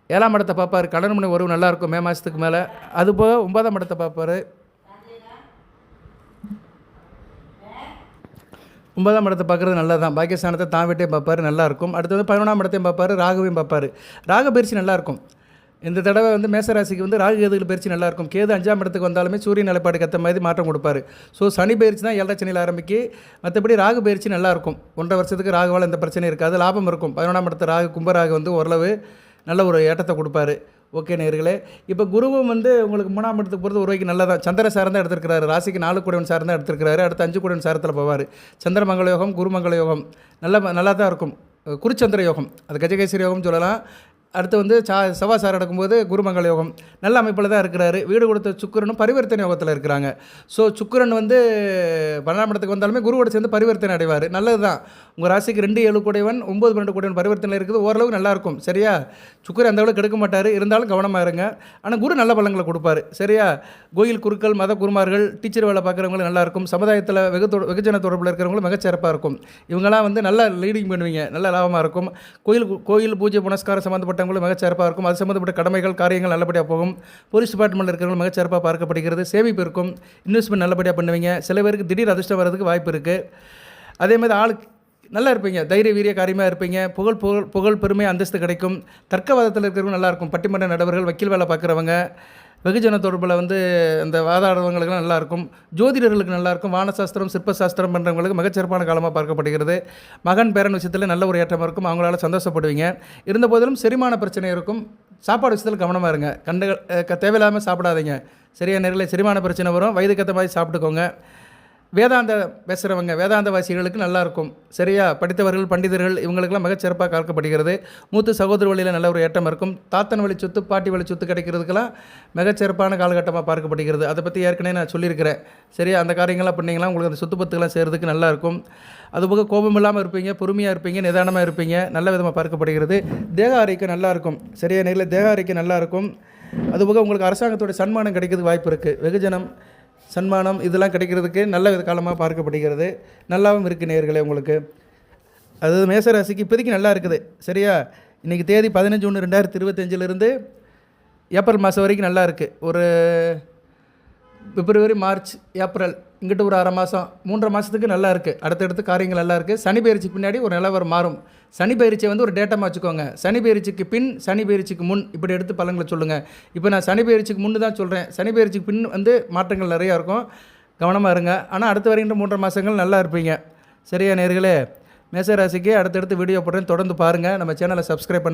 7ஆம் இடத்தை பார்ப்பார். கடன் முனை உறவு நல்லாயிருக்கும் மே மாதத்துக்கு மேலே. அதுபோக 9ஆம் இடத்தை பார்ப்பார். 9ஆம் இடத்தை பார்க்குறது நல்லது தான். பாக்கியஸ்தானத்தை தான் வீட்டே பார்ப்பார், நல்லாயிருக்கும். அடுத்து வந்து 11ஆம் இடத்தையும் பார்ப்பார், ராகுவையும் பார்ப்பார். ராகு பயிற்சி நல்லாயிருக்கும். இந்த தடவை வந்து மேசராசிக்கு வந்து ராகு கேதுகள் பயிற்சி நல்லாயிருக்கும். கேது 5ஆம் இடத்துக்கு வந்தாலுமே சூரிய நிலைப்பாடுக்கு ஏற்ற மாதிரி மாற்றம் கொடுப்பார். ஸோ சனி பயிற்சி தான் 7 சனியில் ஆரம்பிக்கு. மற்றபடி ராகு பயிற்சி நல்லாயிருக்கும். 1.5 வருஷத்துக்கு ராகுவால் எந்த பிரச்சனையும் இருக்காது, லாபம் இருக்கும். 11ஆம் இடத்து ராகு, கும்பராகு வந்து ஓரளவு நல்ல ஒரு ஏற்றத்தை கொடுப்பாரு. ஓகே நேர்களே, இப்போ குருவும் வந்து உங்களுக்கு 3ஆம் இடத்துக்கு போகிறது ஒரு வகைக்கு நல்லதான். சந்திர சாரம் தான் எடுத்துருக்கிறாரு. ராசிக்கு 4 கூடவன் சாரம் தான் எடுத்துருக்கிறாரு. அடுத்து 5 கூடவன் சாரத்தில் போவார். சந்திர மங்கள யோகம், குரு மங்கள யோகம் நல்லா தான் இருக்கும். குருச்சந்திர யோகம், அது கஜகேசரி யோகம் சொல்லலாம். அடுத்து வந்து செவ்வாய் சாரம் எடுக்கும்போது குருமங்கள யோகம் நல்ல அமைப்பில் தான் இருக்கிறாரு. வீடு கொடுத்த சுக்கிரனும் பரிவர்த்தனை யோகத்தில் இருக்கிறாங்க. ஸோ சுக்கிரன் வந்து 12ஆம் இடத்துக்கு வந்தாலுமே குருவோட சேர்ந்து பரிவர்த்தனை அடைவார். நல்லது தான். உங்கள் ராசிக்கு 2, 7 கூடையவன், 9, 12 கூடையவன் பரிவர்த்தனை இருக்குது. ஓரளவுக்கு நல்லாயிருக்கும். சரியா? சுக்கிரன் அந்த அளவுக்கு எடுக்க மாட்டார், இருந்தாலும் கவனமாக இருங்க. ஆனால் குரு நல்ல பலங்களை கொடுப்பார். சரியா? கோயில் குருக்கள், மத குருமார்கள், டீச்சர் வேலை பார்க்குறவங்களும் நல்லாயிருக்கும். சமுதாயத்தில் வெகுஜன தொடர்பில் இருக்கிறவங்களும் மிகச்சிறப்பாக இருக்கும். இவங்களாம் வந்து நல்லா லீடிங் பண்ணுவீங்க, நல்ல லாபமாக இருக்கும். கோயில் பூஜை புனஸ்காரம் சம்மந்தப்பட்டவங்களும் மிகச்சிறப்பாக இருக்கும். அது சம்மந்தப்பட்ட கடமைகள், காரியங்கள் நல்லபடியாக போகும். போலீஸ் டிபார்ட்மெண்ட்டில் இருக்கிறவங்க மிகச்சிறப்பாக பார்க்கப்படுகிறது. சேமிப்பு இருக்கும். இன்வெஸ்ட்மெண்ட் நல்லபடியாக பண்ணுவீங்க. சில பேருக்கு திடீர் அதிர்ஷ்டம் வர்றதுக்கு வாய்ப்பு இருக்குது. அதேமாதிரி ஆளுக்கு நல்லா இருப்பீங்க. தைரிய வீரிய காரியமாக இருப்பீங்க. புகழ் பெருமை, அந்தஸ்து கிடைக்கும். தர்க்கவாதத்தில் இருக்கிறவங்க நல்லாயிருக்கும். பட்டிமன்ற நடுவர்கள், வக்கீல் வேலை பார்க்குறவங்க, வெகுஜன தொடர்பில் வந்து இந்த வாதாடுறவங்களுக்குலாம் நல்லாயிருக்கும். ஜோதிடர்களுக்கு நல்லாயிருக்கும். வானசாஸ்திரம் சிற்பசாஸ்திரம் பண்ணுறவங்களுக்கு மிகச்சிறப்பான காலமாக பார்க்கப்படுகிறது. மகன் பேரன் விஷயத்தில் நல்ல ஒரு ஏற்றம் இருக்கும். அவங்களால சந்தோஷப்படுவீங்க. இருந்தபோதிலும் செரிமான பிரச்சனை இருக்கும். சாப்பாடு விஷயத்தில் கவனமாக இருங்க. தேவையில்லாமல் சாப்பிடாதீங்க. சரியாக நேரில் செரிமான பிரச்சனை வரும். வயதுக்கேற்ற மாதிரி சாப்பிட்டுக்கோங்க. வேதாந்த பேசுகிறவங்க வேதாந்தவாசிகளுக்கு நல்லாயிருக்கும். சரியா படித்தவர்கள் பண்டிதர்கள் இவங்களுக்கெல்லாம் மிகச்சிறப்பாக காக்கப்படுகிறது. மூத்த சகோதர வழியில் நல்ல ஒரு ஏற்றம் இருக்கும். தாத்தன் வழி சொத்து பாட்டி வழி சொத்து கிடைக்கிறதுக்கெல்லாம் மிகச்சிறப்பான காலகட்டமாக பார்க்கப்படுகிறது. அதை பற்றி ஏற்கனவே நான் சொல்லியிருக்கிறேன். சரியா அந்த காரியங்கள்லாம் பண்ணிங்கன்னா உங்களுக்கு அந்த சொத்து பத்துக்கெல்லாம் செய்கிறதுக்கு நல்லாயிருக்கும். அதுபோக கோபம் இல்லாமல் இருப்பீங்க, பொறுமையாக இருப்பீங்க, நிதானமாக இருப்பீங்க. நல்ல விதமாக பார்க்கப்படுகிறது. தேக ஆரோக்கியம் நல்லாயிருக்கும். சரியா நேரில் தேக ஆரோக்கியம் நல்லாயிருக்கும். அதுபோக உங்களுக்கு அரசாங்கத்தோட சன்மானம் கிடைக்கிறதுக்கு வாய்ப்பு இருக்குது. வெகுஜனம் சன்மானம் இதெல்லாம் கிடைக்கிறதுக்கு நல்ல காலமாக பார்க்கப்படுகிறது. நல்லாவும் இருக்குது நேயர்களே உங்களுக்கு. அதாவது மேசராசிக்கு இப்போதைக்கு நல்லா இருக்குது. சரியா இன்றைக்கி தேதி 15/1/2025 ஏப்ரல் மாதம் வரைக்கும் நல்லா இருக்குது. ஒரு பிப்ரவரி மார்ச் ஏப்ரல் இங்கிட்ட ஒரு 1/2 மாதம் 3.5 மாதத்துக்கு நல்லா இருக்குது. அடுத்தடுத்து காரியங்கள் நல்லா இருக்குது. சனி பயிற்சிக்கு பின்னாடி ஒரு நிலவரம் மாறும். சனி பயிற்சியை வந்து ஒரு டேட்டாமாக வச்சுக்கோங்க. சனி பயிற்சிக்கு பின் சனி பயிற்சிக்கு முன் இப்படி எடுத்து பலன்களை சொல்லுங்கள். இப்போ நான் சனி பயிற்சிக்கு முன்னு தான் சொல்கிறேன். சனி பயிற்சிக்கு பின் வந்து மாற்றங்கள் நிறையா இருக்கும். கவனமாக இருங்க. ஆனால் அடுத்து வருகின்ற 3.5 மாதங்கள் நல்லா இருப்பீங்க. சரியா நேயர்களே மேசராசிக்கு அடுத்தடுத்து வீடியோ போடுறேன். தொடர்ந்து பாருங்கள். நம்ம சேனலை சப்ஸ்கிரைப்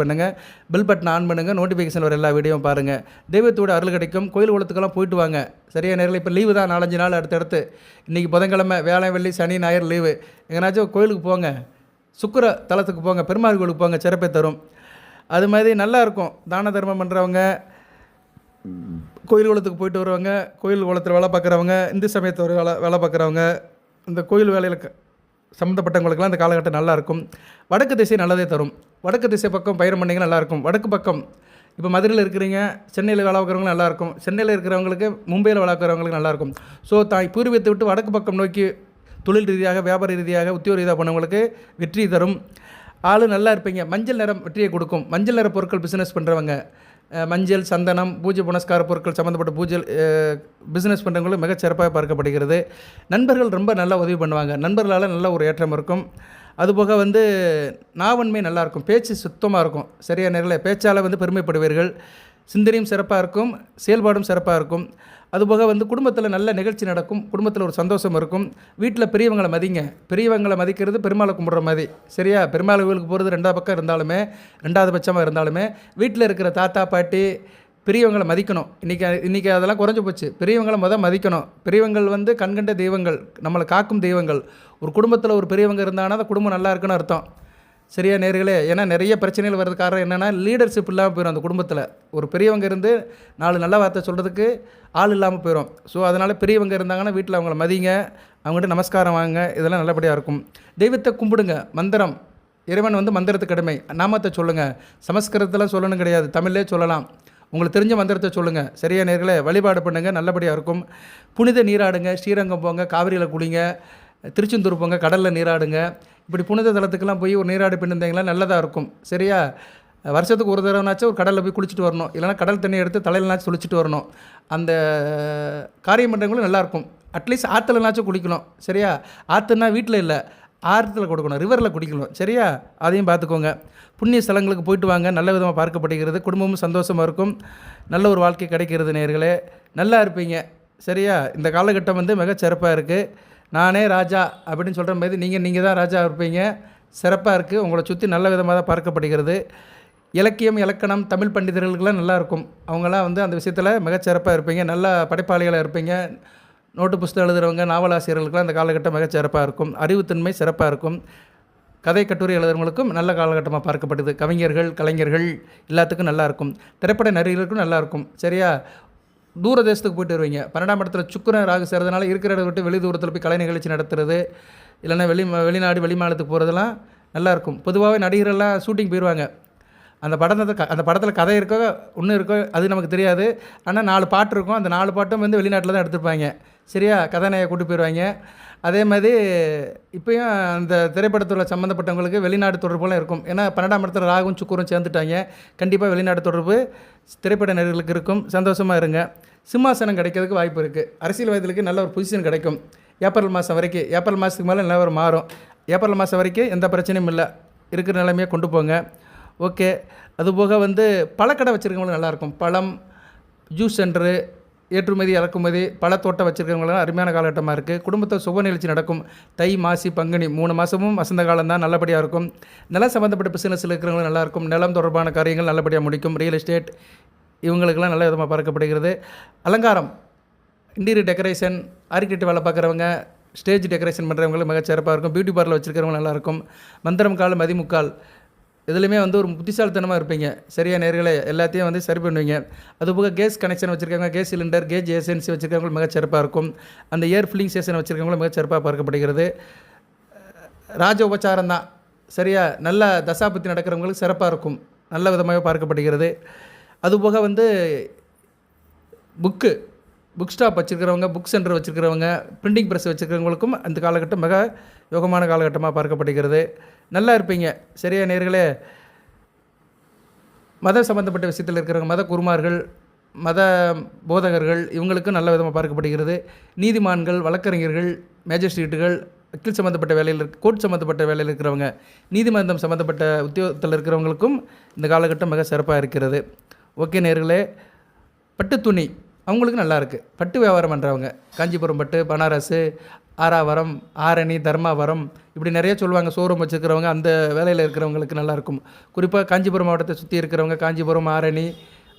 பண்ணுங்கள். பெல் பட்டன் ஆன் பண்ணுங்கள். நோட்டிஃபிகேஷன் வர எல்லா வீடியோவும் பாருங்கள். தெய்வத்தோட அருள் கிடைக்கும். கோயில் குளத்துக்கெல்லாம் போயிட்டு வாங்க. சரியா நேரில் இப்போ லீவு தான் 4-5 நாள் அடுத்தடுத்து. இன்றைக்கி புதன்கிழமை வேலை வெள்ளி சனி ஞாயிறு லீவு. எங்கேனாச்சும் கோயிலுக்கு போங்க. சுக்கிர தலத்துக்கு போங்க. பெருமாள் கோயிலுக்கு போங்க. சிறப்பை தரும். அது மாதிரி நல்லாயிருக்கும். தான தர்மம் பண்ணுறவங்க, கோயில் குளத்துக்கு போயிட்டு வருவாங்க, கோயில் குளத்தில் வேலை பார்க்குறவங்க, இந்து சமயத்தோட வேலை பார்க்குறவங்க, இந்த கோயில் வேலையில் சம்மந்தப்பட்டவங்களுக்கெல்லாம் இந்த காலகட்டம் நல்லாயிருக்கும். வடக்கு திசை நல்லதே தரும். வடக்கு திசை பக்கம் பயிர் பண்ணிங்க நல்லாயிருக்கும். வடக்கு பக்கம் இப்போ மதுரையில் இருக்கிறீங்க, சென்னையில் வேலை பார்க்குறவங்க நல்லாயிருக்கும். சென்னையில் இருக்கிறவங்களுக்கு மும்பையில் வேலை பார்க்குறவங்களுக்கு நல்லாயிருக்கும். ஸோ பூர்வீகத்தை விட்டு வடக்கு பக்கம் நோக்கி தொழில் ரீதியாக வியாபார ரீதியாக உத்தியோக ரீதியாக பண்ணவங்களுக்கு வெற்றி தரும். ஆள் நல்லா இருப்பீங்க. மஞ்சள் நிறம் வெற்றியை கொடுக்கும். மஞ்சள் நிற பொருட்கள் பிஸ்னஸ் பண்ணுறவங்க, மஞ்சள் சந்தனம் பூஜை புனஸ்கார பொருட்கள் சம்மந்தப்பட்ட பூஜை பிஸ்னஸ் பண்ணுறவங்களும் மிகச்சிறப்பாக பார்க்கப்படுகிறது. நண்பர்கள் ரொம்ப நல்லா உதவி பண்ணுவாங்க. நண்பர்களால் நல்ல ஒரு ஏற்றம் இருக்கும். அதுபோக வந்து நாவன்மை நல்லாயிருக்கும். பேச்சு சுத்தமாக இருக்கும். சரியான நேரில் பேச்சால் வந்து பெருமைப்படுவீர்கள். சிந்தனையும் சிறப்பாக இருக்கும். செயல்பாடும் சிறப்பாக இருக்கும். அதுபோக வந்து குடும்பத்தில் நல்ல நிகழ்ச்சி நடக்கும். குடும்பத்தில் ஒரு சந்தோஷம் இருக்கும். வீட்டில் பெரியவங்களை மதிங்க. பெரியவங்களை மதிக்கிறது பெருமாளை கும்பிட்ற மாதிரி. சரியா பெருமாள் கோவிலுக்கு போகிறது 2வது பக்கம் இருந்தாலுமே 2வது பட்சமாக இருந்தாலுமே வீட்டில் இருக்கிற தாத்தா பாட்டி பெரியவங்களை மதிக்கணும். இன்றைக்கி அதெல்லாம் குறைஞ்சி போச்சு. பெரியவங்களை மதிக்கணும். பெரியவங்கள் வந்து கண்கண்ட தெய்வங்கள், நம்மளை காக்கும் தெய்வங்கள். ஒரு குடும்பத்தில் ஒரு பெரியவங்க இருந்தாங்கன்னா அந்த குடும்பம் நல்லா இருக்குன்னு அர்த்தம். சரியா நேர்களே ஏன்னா நிறைய பிரச்சனைகள் வர்றது காரணம் என்னென்னா லீடர்ஷிப் இல்லாமல் போயிடும். அந்த குடும்பத்தில் ஒரு பெரியவங்க இருந்து 4 நல்ல வார்த்தை சொல்கிறதுக்கு ஆள் இல்லாமல் போயிடும். ஸோ அதனால் பெரியவங்க இருந்தாங்கன்னா வீட்டில் அவங்கள மதிங்க, அவங்ககிட்ட நமஸ்காரம் வாங்க. இதெல்லாம் நல்லபடியாக இருக்கும். தெய்வத்தை கும்பிடுங்க. மந்திரம் இறைவன் வந்து மந்திரத்துக்கு கடமை. நாமத்தை சொல்லுங்கள். சமஸ்கிருதத்தில் சொல்லணும் கிடையாது, தமிழ்லே சொல்லலாம். உங்களுக்கு தெரிஞ்ச மந்திரத்தை சொல்லுங்கள். சரியா நேர்களே வழிபாடு பண்ணுங்கள். நல்லபடியாக இருக்கும். புனித நீராடுங்க. ஸ்ரீரங்கம் போங்க, காவிரியில் குளிங்க, திருச்செந்தூர் போங்க, கடலில் நீராடுங்க. இப்படி புனித தலத்துக்கெல்லாம் போய் ஒரு நீராடு பின்னிருந்தீங்களா நல்லதாக இருக்கும். சரியா வருஷத்துக்கு ஒரு தடவைனாச்சும் ஒரு கடலில் போய் குளிச்சுட்டு வரணும். இல்லைனா கடல் தண்ணி எடுத்து தலையிலனாச்சும் குளிச்சுட்டு வரணும். அந்த காரியம் பண்ணுறவங்களும் நல்லாயிருக்கும். அட்லீஸ்ட் ஆற்றுலனாச்சும் குளிக்கணும். சரியா ஆற்றுனா வீட்டில் இல்லை, ஆற்றுல கொடுக்கணும், ரிவரில் குடிக்கணும். சரியா அதையும் பார்த்துக்கோங்க. புண்ணிய ஸ்தலங்களுக்கு போயிட்டு வாங்க. நல்ல விதமாக பார்க்கப்படுகிறது. குடும்பமும் சந்தோஷமாக இருக்கும். நல்ல ஒரு வாழ்க்கை கிடைக்கிறது நேயர்களே. நல்லா இருப்பீங்க. சரியா இந்த காலகட்டம் வந்து மிகச்சிறப்பாக இருக்குது. நானே ராஜா அப்படின்னு சொல்கிற மாதிரி நீங்கள் தான் ராஜா இருப்பீங்க. சிறப்பாக இருக்குது. உங்களை சுற்றி நல்ல விதமாக தான் பார்க்கப்படுகிறது. இலக்கியம் இலக்கணம் தமிழ் பண்டிதர்களுக்கெல்லாம் நல்லாயிருக்கும். அவங்களாம் வந்து அந்த விஷயத்தில் மிகச்சிறப்பாக இருப்பீங்க. நல்ல படைப்பாளிகளாக இருப்பீங்க. நோட்டு புஸ்தகம் எழுதுகிறவங்க, நாவலாசிரியர்களுக்கெல்லாம் இந்த காலகட்டம் மிகச்சிறப்பாக இருக்கும். அறிவுத்தன்மை சிறப்பாக இருக்கும். கதை கட்டுரை எழுதுறவங்களுக்கும் நல்ல காலகட்டமாக பார்க்கப்படுது. கவிஞர்கள் கலைஞர்கள் எல்லாத்துக்கும் நல்லாயிருக்கும். திரைப்பட நடிகர்களுக்கும் நல்லாயிருக்கும். சரியா தூர தேசத்துக்கு போய்ட்டு வருவீங்க. 12ஆம் இடத்துல சுக்கிரன் ராகு சேர்றதுனால இருக்கிற இடத்த விட்டு வெளி தூரத்தில் போய் கலை நிகழ்ச்சி நடத்துறது, இல்லைன்னா வெளிநாடு வெளிமாநிலத்துக்கு போகிறதெல்லாம் நல்லாயிருக்கும். பொதுவாகவே நடிகரெல்லாம் ஷூட்டிங் போயிடுவாங்க. அந்த படத்தில் கதை இருக்கோ ஒன்றும் இருக்கோ அது நமக்கு தெரியாது. ஆனால் 4 பாட்டு இருக்கும். அந்த 4 பாட்டும் வந்து வெளிநாட்டில் தான் எடுத்துருப்பாங்க. சரியா கதாநாயகை கூட்டி போயிடுவாங்க. அதே மாதிரி இப்போயும் அந்த திரைப்படத்தில் சம்மந்தப்பட்டவங்களுக்கு வெளிநாடு தொடர்புலாம் இருக்கும். ஏன்னா 12ஆம் இடத்துல ராகும் சுக்கரும் சேர்ந்துட்டாங்க. கண்டிப்பாக வெளிநாடு தொடர்பு திரைப்பட நடிகர்களுக்கு இருக்கும். சந்தோஷமாக இருங்க. சிம்மாசனம் கிடைக்கிறதுக்கு வாய்ப்பு இருக்குது. அரசியல்வாதிகளுக்கு நல்ல ஒரு பொசிஷன் கிடைக்கும். ஏப்ரல் மாதம் வரைக்கும். ஏப்ரல் மாதத்துக்கு மேலே நிலவரம் மாறும். ஏப்ரல் மாதம் வரைக்கும் எந்த பிரச்சனையும் இல்லை. இருக்கிற நிலைமையை கொண்டு போங்க. ஓகே. அதுபோக வந்து பழக்கடை வச்சுருக்கவங்களும் நல்லாயிருக்கும். பழம் ஜூஸ் சென்டரு, ஏற்றுமதி இறக்குமதி பழத்தோட்டம் வச்சுருக்கவங்களாம் அருமையான காலகட்டமாக இருக்குது. குடும்பத்தில் சுப நிகழ்ச்சி நடக்கும். தை, மாசி, பங்குனி 3 மாதமும் வசந்த காலம் தான், நல்லபடியாக இருக்கும். நிலம் சம்மந்தப்பட்ட பிஸ்னஸில் இருக்கிறவங்களும் நல்லாயிருக்கும். நிலம் தொடர்பான காரியங்கள் நல்லபடியாக முடிக்கும். ரியல் எஸ்டேட் இவங்களுக்கெல்லாம் நல்ல விதமாக பார்க்கப்படுகிறது. அலங்காரம், இன்டீரியர் டெக்கரேஷன், ஆர்கிடெக்ட் வேலை பார்க்குறவங்க, ஸ்டேஜ் டெக்கரேஷன் பண்ணுறவங்களுக்கு மிகச் சிறப்பாக இருக்கும். பியூட்டி பார்லர் வச்சுருக்கிறவங்க நல்லாயிருக்கும். மந்திரம் கால் மதிமுக்கால் இதுலையுமே வந்து ஒரு புத்திசாலித்தனமாக இருப்பீங்க. சரியா நேர்களே, எல்லாத்தையும் வந்து சரி பண்ணுவீங்க. அதுபோக கேஸ் கனெக்ஷன் வச்சுருக்காங்க, கேஸ் சிலிண்டர், கேஜ் ஏஜென்சி வச்சுருக்கவங்க மிகச் சிறப்பாக இருக்கும். அந்த ஏர் ஃபில்லிங் ஸ்டேஷன் வச்சுருக்கவங்களும் மிகச் சிறப்பாக பார்க்கப்படுகிறது. ராஜ உபச்சாரம் தான். சரியா, நல்ல தசாபுத்தி நடக்கிறவங்களுக்கு சிறப்பாக இருக்கும். நல்ல விதமாக பார்க்கப்படுகிறது. அதுபோக வந்து புக் ஸ்டாப் வச்சுருக்கிறவங்க, புக் சென்டர் வச்சுருக்கிறவங்க, பிரிண்டிங் ப்ரெஸ் வச்சுருக்கிறவங்களுக்கும் அந்த காலகட்டம் மிக யோகமான காலகட்டமாக பார்க்கப்படுகிறது. நல்லா இருப்பீங்க. சரியா நேர்களே, மத சம்பந்தப்பட்ட விஷயத்தில் இருக்கிறவங்க, மத குருமார்கள், மத போதகர்கள் இவங்களுக்கும் நல்ல விதமாக பார்க்கப்படுகிறது. நீதிமான்கள், வழக்கறிஞர்கள், மேஜிஸ்ட்ரேட்டுகள், வக்கீல் சம்மந்தப்பட்ட வேலையில் கோர்ட் சம்மந்தப்பட்ட வேலையில் இருக்கிறவங்க, நீதிமன்றம் சம்மந்தப்பட்ட உத்தியோகத்தில் இருக்கிறவங்களுக்கும் இந்த காலகட்டம் மிக சிறப்பாக இருக்கிறது. ஓகே நேர்களே, பட்டு துணி அவங்களுக்கு நல்லா இருக்குது. பட்டு வியாபாரம் பண்ணுறவங்க, காஞ்சிபுரம் பட்டு, பனாரஸு, ஆராவரம், ஆரணி, தர்மாவரம் இப்படி நிறைய சொல்லுவாங்க. ஷோரூம் வச்சுருக்கிறவங்க, அந்த வேலையில் இருக்கிறவங்களுக்கு நல்லாயிருக்கும். குறிப்பாக காஞ்சிபுரம் மாவட்டத்தை சுற்றி இருக்கிறவங்க, காஞ்சிபுரம், ஆரணி,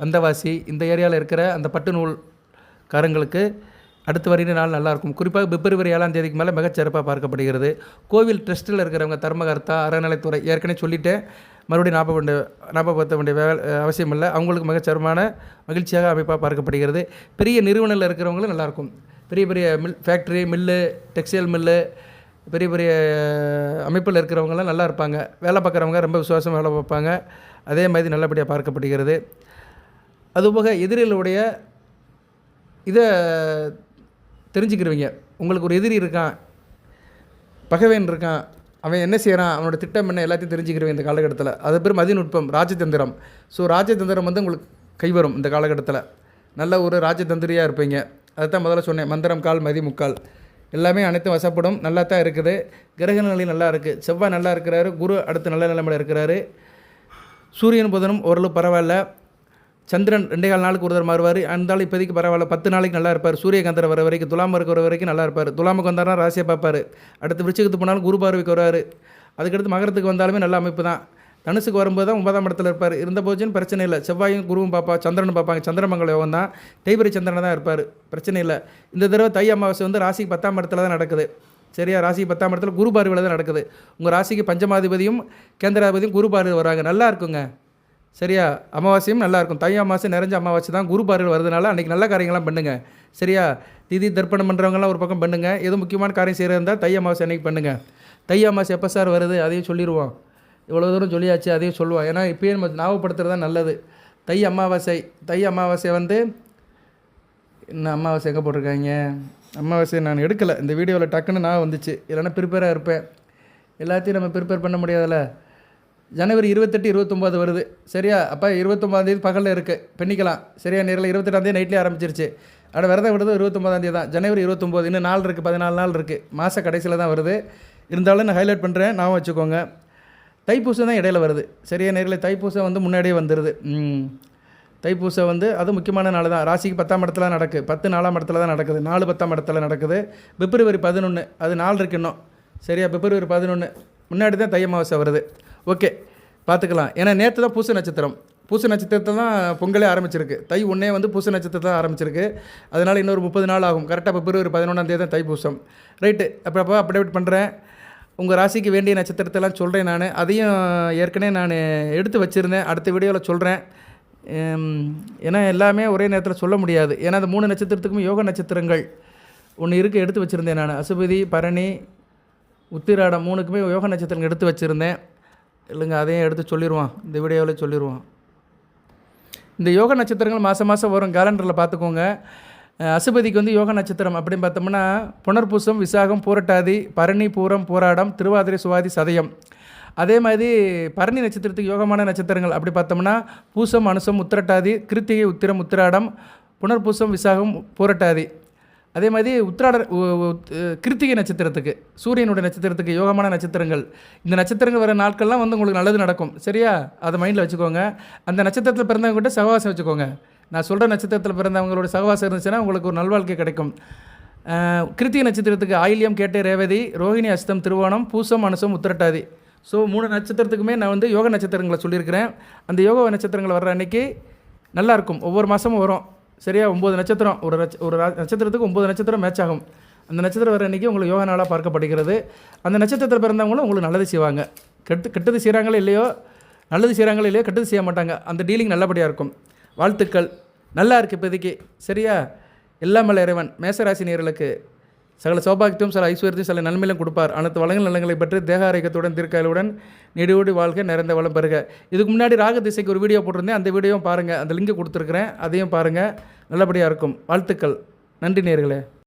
வந்தவாசி இந்த ஏரியாவில் இருக்கிற அந்த பட்டு நூல்காரங்களுக்கு அடுத்து வருகிற நாள் நல்லாயிருக்கும். குறிப்பாக பிப்ரவரி 7ஆம் தேதிக்கு மேலே மிகச்சிறப்பாக பார்க்கப்படுகிறது. கோவில் ட்ரஸ்ட்டில் இருக்கிறவங்க, தர்மகர்த்தா, அறநிலைத்துறை ஏற்கனவே சொல்லிவிட்டேன், மறுபடியும் ஞாபகப்படுத்த வேண்டிய அவசியம் இல்லை. அவங்களுக்கு மிகச்சிறமான மகிழ்ச்சியாக அமைப்பாக பார்க்கப்படுகிறது. பெரிய நிறுவனத்தில் இருக்கிறவங்களும் நல்லாயிருக்கும். பெரிய பெரிய ஃபேக்ட்ரி, மில்லு, டெக்ஸ்டைல் மில்லு, பெரிய பெரிய அமைப்பில் இருக்கிறவங்களாம் நல்லா இருப்பாங்க. வேலை பார்க்குறவங்க ரொம்ப விசுவாசம் வேலை பார்ப்பாங்க. அதே மாதிரி நல்லபடியாக பார்க்கப்படுகிறது. அதுபோக எதிரிகளுடைய இதை தெரிஞ்சுக்கிடுவீங்க. உங்களுக்கு ஒரு எதிரி இருக்கான், பகைவன் இருக்கான், அவன் என்ன செய்கிறான், அவனோட திட்டம் என்ன, எல்லாத்தையும் தெரிஞ்சுக்கிடுவேன் இந்த காலகட்டத்தில். அது பேர் மதிநுட்பம், ராஜதந்திரம். ஸோ ராஜதந்திரம் வந்து உங்களுக்கு கைவரும் இந்த காலகட்டத்தில். நல்ல ஒரு ராஜதந்திரியாக இருப்பீங்க. அதுதான் முதல்ல சொன்னேன், மந்திரம் கால் மதிமுக்கால் எல்லாமே அனைத்தும் வசப்படும். நல்லா தான் இருக்குது. கிரக நிலை நல்லா இருக்குது. செவ்வாய் நல்லா இருக்கிறாரு. குரு அடுத்து நல்ல நிலைமையில் இருக்கிறாரு. சூரியன் புதனும் ஓரளவு பரவாயில்ல. சந்திரன் 2.25 நாளுக்கு ஒரு தடவை மாறுவார். அந்த இப்போதைக்கு பரவாயில்ல, 10 நாளைக்கு நல்லா இருப்பார். சூரியகாந்தர் வர வரைக்கும், துலாம இருக்கிற வரைக்கும் நல்லா இருப்பார். துலாமுக்கு வந்தார்னா ராசியை பார்ப்பார். அடுத்து விருச்சிகத்துக்கு போனாலும் குரு பார்வைக்கு வருவார். அதுக்கடுத்து மகரத்துக்கு வந்தாலுமே நல்ல அமைப்பு தான். தனுசுக்கு வரும்போது தான் 9ஆம் இடத்துல இருப்பார். இருந்த போச்சுன்னு பிரச்சனை இல்லை. செவ்வாயும் குருவும் சந்திரனும் பார்ப்பாங்க. சந்திரமங்கல யோகம் தான். தேய்பிரை சந்திரனை தான் இருப்பார். பிரச்சனை இல்லை. இந்த தடவை தை அமாவாசை வந்து ராசிக்கு 10ஆம் இடத்துல தான் நடக்குது. சரியா, ராசிக்கு 10ஆம் இடத்துல குரு பார்வையில் தான் நடக்குது. உங்கள் ராசிக்கு பஞ்சமாதிபதியும் கேந்திராதிபதியும் குரு பார்வை வராங்க. நல்லா இருக்குங்க. சரியா, அமாவாசையும் நல்லாயிருக்கும். தை அமாவாசை நிறைஞ்ச அமாவாசை தான். குரு பார்வை வருதுனால அன்றைக்கி நல்ல காரியங்கள்லாம் பண்ணுங்கள். சரியா, திதி தர்ப்பணம் பண்ணுறவங்களாம் ஒரு பக்கம் பண்ணுங்கள். எதுவும் முக்கியமான காரியம் செய்கிறதா இருந்தால் தை அமாவாசை அன்றைக்கி பண்ணுங்கள். தை அமாவாசை எப்போ சார் வருது அதையும் சொல்லிடுவோம். இவ்வளோ தூரம் சொல்லியாச்சு, அதையும் சொல்லுவோம். ஏன்னா இப்போயே நம்ம ஞாபகப்படுத்துறது தான் நல்லது. தை அமாவாசை வந்து இன்னும் அமாவாசை எங்கே போட்டிருக்காங்க, அமாவாசை நான் எடுக்கலை இந்த வீடியோவில். டக்குன்னு நான் வந்துச்சு, இல்லைன்னா ப்ரிப்பேராக இருப்பேன். எல்லாத்தையும் நம்ம ப்ரிப்பேர் பண்ண முடியாதுல்ல. ஜனவரி 28, 29 வருது. சரியா, அப்போ 29ஆந்தேதி பகலில் இருக்குது, பெண்ணிக்கலாம். சரியா நேரில் 28ஆந்தேதி நைட்லேயே ஆரம்பிச்சிருச்சு. ஆனால் விரதம் விடுறது 29ஆந்தேதி தான். ஜனவரி 29 இன்னும் நாள் இருக்குது, 14 நாள் இருக்குது. மாத கடைசியில் தான் வருது. இருந்தாலும் நான் ஹைலைட் பண்ணுறேன், நான் வச்சுக்கோங்க. தைப்பூசம் தான் இடையில வருது. சரியா நேரில் தைப்பூசம் வந்து முன்னாடியே வந்துடுது. தைப்பூசம் வந்து அது முக்கியமான நாள் தான். ராசிக்கு 10ஆம் இடத்துல நடக்குது. 10 4ஆம் இடத்துல தான் நடக்குது. 4 10ஆம் இடத்துல நடக்குது. பிப்ரவரி 11 அது நாள் இருக்கு இன்னும். சரியா, பிப்ரவரி 11 முன்னாடி தான் தை அமாவாசை வருது. ஓகே, பார்த்துக்கலாம். ஏன்னா நேற்று தான் பூச நட்சத்திரம். பூச நட்சத்திரத்தில் தான் பொங்கலே ஆரம்பிச்சிருக்கு. தை 1 வந்து பூச நட்சத்திரத்தில் தான் ஆரம்பிச்சிருக்கு. அதனால் இன்னொரு 30 நாள் ஆகும். கரெக்டாக பிப்ரவரி 11ஆம் தேதி தான் தைப்பூசம். ரைட்டு, அப்போ அப்டேட் பண்ணுறேன். உங்கள் ராசிக்கு வேண்டிய நட்சத்திரத்தெல்லாம் சொல்கிறேன். நான் அதையும் ஏற்கனவே நான் எடுத்து வச்சுருந்தேன். அடுத்த வீடியோவில் சொல்கிறேன். ஏன்னா எல்லாமே ஒரே நேரத்தில் சொல்ல முடியாது. ஏன்னா அந்த 3 நட்சத்திரத்துக்கும் யோக நட்சத்திரங்கள் ஒன்று இருக்குது, எடுத்து வச்சுருந்தேன் நான். அசுபதி, பரணி, உத்திராடம் 3க்குமே யோக நட்சத்திரங்கள் எடுத்து வச்சுருந்தேன். இல்லைங்க, அதையும் எடுத்து சொல்லிடுவான், இந்த வீடியோவில் சொல்லிடுவான். இந்த யோக நட்சத்திரங்கள் மாதம் மாதம் வரும். கேலண்டரில் பார்த்துக்கோங்க. அசுபதிக்கு வந்து யோக நட்சத்திரம் அப்படின்னு பார்த்தோம்னா புனர்பூசம், விசாகம், பூரட்டாதி, பரணி, பூரம், பூராடம், திருவாதிரை, சுவாதி, சதயம். அதே மாதிரி பரணி நட்சத்திரத்துக்கு யோகமான நட்சத்திரங்கள் அப்படி பார்த்தோம்னா பூசம், அனுசம், உத்திரட்டாதி, கிருத்திகை, உத்திரம், உத்திராடம், புனர்பூசம், விசாகம், பூரட்டாதி. அதே மாதிரி கிருத்திகை நட்சத்திரத்துக்கு, சூரியனுடைய நட்சத்திரத்துக்கு யோகமான நட்சத்திரங்கள். இந்த நட்சத்திரங்கள் வர நாட்கள்லாம் வந்து உங்களுக்கு நல்லது நடக்கும். சரியா, அதை மைண்டில் வச்சுக்கோங்க. அந்த நட்சத்திரத்தில் பிறந்தவங்ககிட்ட சகவாசம் வச்சுக்கோங்க. நான் சொல்கிற நட்சத்திரத்தில் பிறந்தவங்களோட சகவாசம் இருந்துச்சுன்னா உங்களுக்கு ஒரு நல்வாழ்க்கை கிடைக்கும். கிருத்திகை நட்சத்திரத்துக்கு ஆயில்யம், கேட்டை, ரேவதி, ரோஹிணி, அஸ்தம், திருவோணம், பூசம், அனுசம், உத்திரட்டாதி. ஸோ 3 நட்சத்திரத்துக்குமே நான் வந்து யோக நட்சத்திரங்களை சொல்லியிருக்கிறேன். அந்த யோக நட்சத்திரங்கள் வர்ற அன்றைக்கி நல்லாயிருக்கும். ஒவ்வொரு மாதமும் வரும். சரியா? 9 நட்சத்திரம், ஒரு நட்சத்திரத்துக்கு 9 நட்சத்திரம் மேட்ச் ஆகும். அந்த நட்சத்திரம் வர அன்றைக்கி உங்களுக்கு யோக நாளாக பார்க்கப்படுகிறது. அந்த நட்சத்திரத்தில் பிறந்தவங்களும் உங்களுக்கு நல்லது செய்வாங்க. கெட்டது செய்கிறாங்களோ இல்லையோ, நல்லது செய்கிறாங்களோ இல்லையோ, கெட்டது செய்ய மாட்டாங்க. அந்த டீலிங் நல்லபடியாக இருக்கும். வாழ்த்துக்கள். நல்லா இருக்குது இப்போதைக்கு. சரியா? எல்லாம் வல்ல இறைவன் மேசராசி நேயர்களுக்கு சகல சௌபாகியத்தையும் சில ஐஸ்வர்யத்தையும் சில நன்மையிலும் கொடுப்பார். அனைத்து வளங்கள் நலங்களை பற்றி தேக ஆரோக்கியத்துடன் தீர்க்காயலுடன் நீடியோடி வாழ்க்கை நிறைந்த வளம் பெறுக. இதுக்கு முன்னாடி ராக திசைக்கு ஒரு வீடியோ போட்டிருந்தேன். அந்த வீடியோவும் பாருங்கள். அந்த லிங்க் கொடுத்துருக்குறேன், அதையும் பாருங்கள். நல்லபடியாக இருக்கும். வாழ்த்துக்கள். நன்றி நேயர்களே.